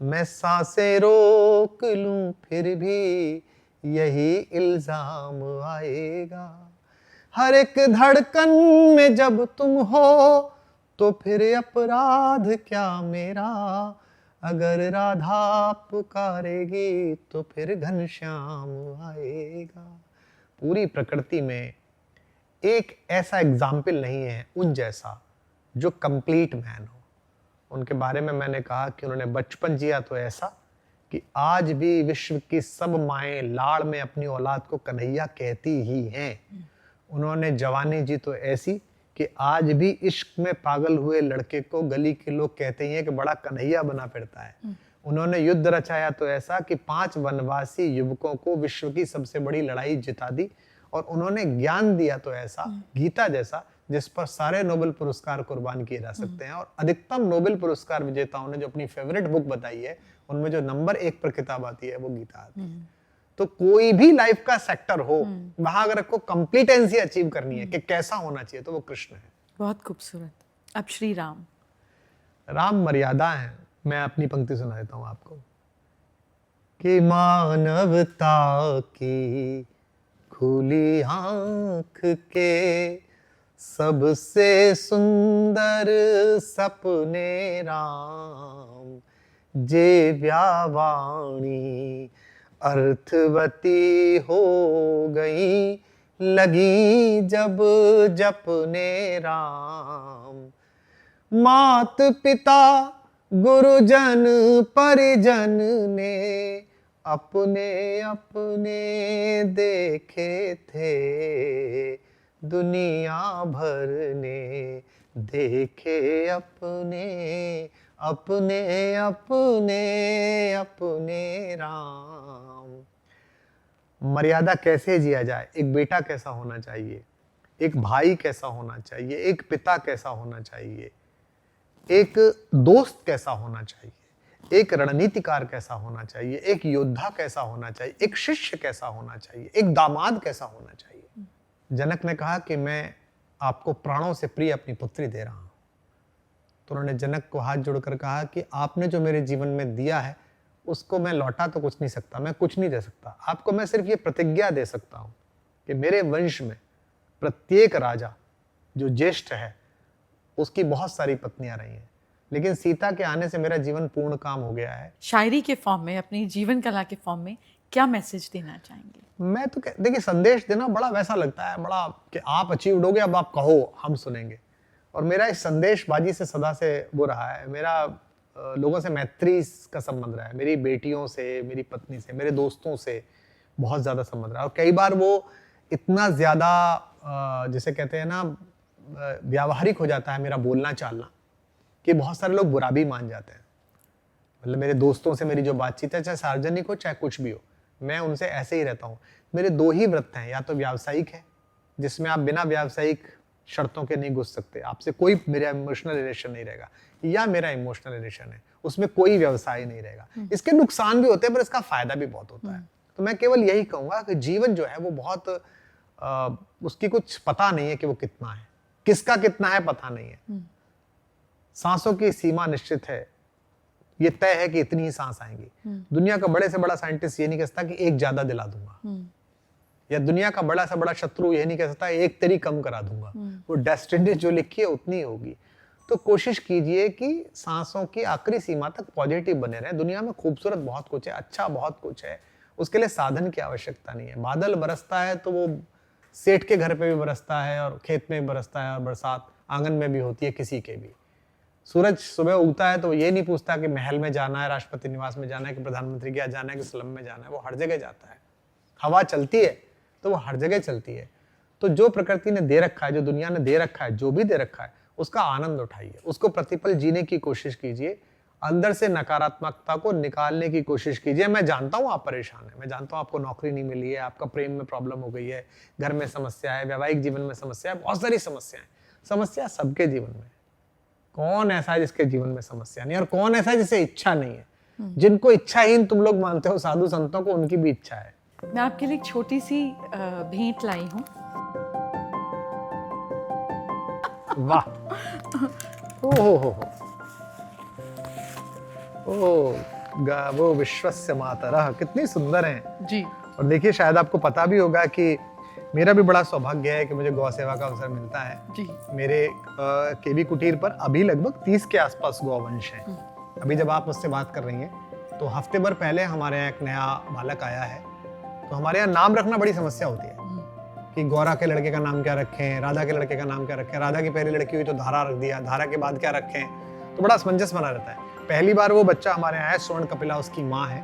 मैं सांसें रोक लूं फिर भी यही इल्जाम आएगा, हर एक धड़कन में जब तुम हो तो फिर अपराध क्या मेरा, अगर राधा पुकारेगी तो फिर घनश्याम आएगा। पूरी प्रकृति में एक ऐसा एग्जाम्पल नहीं है उन जैसा जो कंप्लीट मैन हो। उनके बारे में मैंने कहा कि उन्होंने बचपन जिया तो ऐसा कि आज भी विश्व की सब माएं लाड़ में अपनी औलाद को कन्हैया कहती ही हैं। उन्होंने जवानी जी तो ऐसी कि आज भी इश्क में पागल हुए लड़के को गली के लोग कहते ही हैं कि बड़ा कन्हैया बना फिरता है। उन्होंने युद्ध रचाया तो ऐसा कि 5 वनवासी युवकों को विश्व की सबसे बड़ी लड़ाई जिता दी, और उन्होंने ज्ञान दिया तो ऐसा, गीता जैसा, जिस पर सारे नोबेल पुरस्कार कुर्बान किए जा सकते हैं। और अधिकतम नोबेल पुरस्कार विजेताओं ने जो अपनी फेवरेट बुक बताई है, उनमें जो नंबर 1 पर किताब आती है वो गीता आती है। तो कोई भी लाइफ का सेक्टर हो, वहां अगर आपको कंप्लीटेंसी अचीव करनी है कि कैसा होना चाहिए, तो वो कृष्ण है। बहुत खूबसूरत। अब श्री राम। राम मर्यादा है। मैं अपनी पंक्ति सुना देता हूं आपको कि मानवता की खुली आंख के सबसे सुंदर सपने राम, जे व्यावाणी अर्थवती हो गई लगी जब जपने राम, मात पिता गुरुजन परिजन ने अपने अपने देखे थे, दुनिया भर ने देखे अपने अपने अपने अपने राम। मर्यादा कैसे जिया जाए, एक बेटा कैसा होना चाहिए, एक भाई कैसा होना चाहिए, एक पिता कैसा होना चाहिए, एक दोस्त कैसा होना चाहिए, एक रणनीतिकार कैसा होना चाहिए, एक योद्धा कैसा होना चाहिए, एक शिष्य कैसा होना चाहिए, एक दामाद कैसा होना चाहिए। जनक ने कहा कि मैं आपको प्राणों से प्रिय अपनी पुत्री दे रहा हूं। तो उन्होंने जनक को हाथ जोड़कर कहा कि आपने जो मेरे जीवन में दिया है उसको मैं लौटा तो कुछ नहीं सकता, मैं कुछ नहीं दे सकता। आपको मैं सिर्फ ये प्रतिज्ञा दे सकता हूं कि मेरे वंश में प्रत्येक राजा जो ज्येष्ठ है उसकी बहुत सारी पत्नियां रही हैं, लेकिन सीता के आने से मेरा जीवन पूर्ण काम हो गया है। शायरी के फॉर्म में, अपनी जीवन कला के फॉर्म में क्या मैसेज देना चाहेंगे? मैं तो देखिए, संदेश देना बड़ा वैसा लगता है, बड़ा कि आप अचीव्ड हो गए, अब आप कहो हम सुनेंगे। और मेरा इस संदेशबाजी से सदा से वो रहा है। मेरा लोगों से मैत्री का संबंध रहा है, मेरी बेटियों से, मेरी पत्नी से, मेरे दोस्तों से बहुत ज़्यादा संबंध रहा है। और कई बार वो इतना ज़्यादा जिसे कहते हैं ना व्यावहारिक हो जाता है मेरा बोलना चालना, कि बहुत सारे लोग बुरा भी मान जाते हैं। मतलब मेरे दोस्तों से मेरी जो बातचीत है, चाहे सार्वजनिक हो चाहे कुछ भी हो, मैं उनसे ऐसे ही रहता हूँ। मेरे 2 ही व्रत हैं, या तो व्यावसायिक है जिसमें आप बिना व्यावसायिक शर्तों के नहीं घुस सकते, आपसे कोई मेरा इमोशनल रिलेशन नहीं रहेगा, या मेरा इमोशनल रिलेशन है उसमें कोई व्यवसाय नहीं रहेगा। इसके नुकसान भी होते हैं पर इसका फायदा भी बहुत होता है। तो मैं केवल यही कहूंगा कि जीवन जो है वो बहुत उसकी कुछ पता नहीं है कि वो कितना है, किसका कितना है पता नहीं है। सांसों की सीमा निश्चित है, ये तय है कि इतनी ही सांस आएंगी। दुनिया का बड़े से बड़ा साइंटिस्ट ये नहीं कह सकता कि एक ज्यादा दिला दूंगा, या दुनिया का बड़ा से बड़ा शत्रु ये नहीं कह सकता एक तेरी कम करा दूंगा। वो डेस्टिनी जो लिखी है उतनी होगी। तो कोशिश कीजिए कि सांसों की आखिरी सीमा तक पॉजिटिव बने रहें। दुनिया में खूबसूरत बहुत कुछ है, अच्छा बहुत कुछ है, उसके लिए साधन की आवश्यकता नहीं है। बादल बरसता है तो वो सेठ के घर पे भी बरसता है और खेत में भी बरसता है और बरसात आंगन में भी होती है किसी के भी। सूरज सुबह उगता है तो ये नहीं पूछता कि महल में जाना है, राष्ट्रपति निवास में जाना है, कि प्रधानमंत्री के यहाँ जाना है, कि स्लम में जाना है, वो हर जगह जाता है। हवा चलती है तो वो हर जगह चलती है। तो जो प्रकृति ने दे रखा है, जो दुनिया ने दे रखा है, जो भी दे रखा है, उसका आनंद उठाइए, उसको प्रतिपल जीने की कोशिश कीजिए, अंदर से नकारात्मकता को निकालने की कोशिश कीजिए। मैं जानता हूँ आप परेशान हैं, मैं जानता हूँ आपको नौकरी नहीं मिली है, आपका प्रेम में प्रॉब्लम हो गई है, घर में समस्या है, वैवाहिक जीवन में समस्या है, बहुत सारी समस्याएं। समस्या सबके जीवन में। कौन ऐसा है जिसके जीवन में समस्या नहीं, और कौन ऐसा है जिसे इच्छा नहीं है? जिनको इच्छाहीन तुम लोग मानते हो साधु संतों को, उनकी भी इच्छा है। मैं आपके लिए एक छोटी सी भेंट लाई हूँ। वाह, ओहो, वो विश्वस्य मातरः, कितनी सुंदर हैं जी। और देखिए, शायद आपको पता भी होगा कि मेरा भी बड़ा सौभाग्य है कि मुझे गौ सेवा का अवसर मिलता है जी। मेरे केवी कुटीर पर अभी लगभग 30 के आसपास गौवंश हैं। अभी जब आप मुझसे बात कर रही हैं तो हफ्ते भर पहले हमारे यहाँ एक नया बालक आया है। तो हमारे यहाँ नाम रखना बड़ी समस्या होती है कि गौरा के लड़के का नाम क्या रखें, राधा के लड़के का नाम क्या रखें। राधा की पहली लड़की हुई तो धारा रख दिया, धारा के बाद क्या रखें, तो बड़ा असमंजस बना रहता है। पहली बार वो बच्चा हमारे यहाँ आया, स्वर्ण कपिला उसकी माँ है,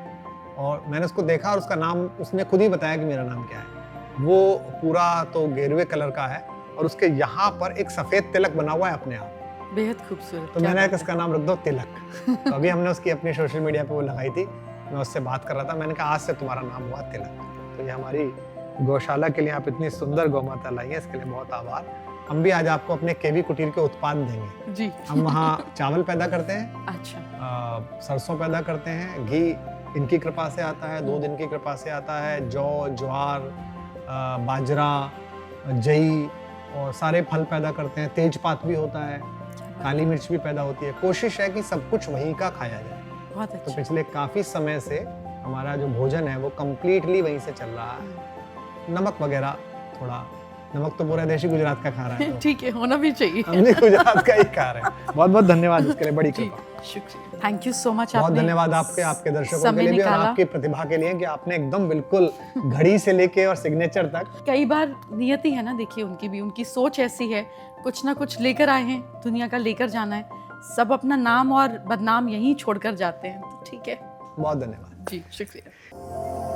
और मैंने उसको देखा और उसका नाम उसने खुद ही बताया कि मेरा नाम क्या है। वो पूरा तो गेरुए कलर का है और उसके यहाँ पर एक सफेद तिलक बना हुआ है अपने आप, बेहद खूबसूरत। तो मैंने इसका नाम रख दो तिलक। तो अभी हमने उसकी अपनी सोशल मीडिया पे वो लगाई थी, मैं उससे बात कर रहा था, मैंने कहा आज से तुम्हारा नाम हुआ तिलक। तो ये हमारी गौशाला के लिए आप इतनी सुंदर गौ माता लाई है, इसके लिए बहुत आभार। हम भी आज आपको अपने केवी कुटीर के उत्पाद देंगे जी। हम वहाँ चावल पैदा करते हैं, अच्छा, सरसों पैदा करते हैं, घी इनकी कृपा से आता है, दूध इनकी कृपा से आता है, जौ, ज्वार, बाजरा, जई और सारे फल पैदा करते हैं। तेजपात भी होता है, काली मिर्च भी पैदा होती है। कोशिश है कि सब कुछ वहीं का खाया जाए। बहुत तो अच्छा। पिछले काफी समय से हमारा जो भोजन है वो कंप्लीटली वहीं से चल रहा है। नमक वगैरह थोड़ा, नमक तो पूरा देशी गुजरात का खा रहा है, तो ठीक है, होना भी चाहिए। हमने गुजरात का ही खा रहे हैं। बहुत बहुत धन्यवाद इसके लिए, बड़ी जी, कृपा। शुक्रिया। Thank you so much. बहुत धन्यवाद आपके दर्शकों के समय लिए भी और निकाला। आपकी प्रतिभा के लिए कि आपने एकदम बिल्कुल घड़ी से लेके और सिग्नेचर तक। कई बार नियति है ना, देखिए उनकी भी, उनकी सोच ऐसी है, कुछ ना कुछ लेकर आए हैं, दुनिया का लेकर जाना है। सब अपना नाम और बदनाम यहीं छोड़कर जाते हैं, तो ठीक है। बहुत धन्यवाद। जी, शुक्रिया।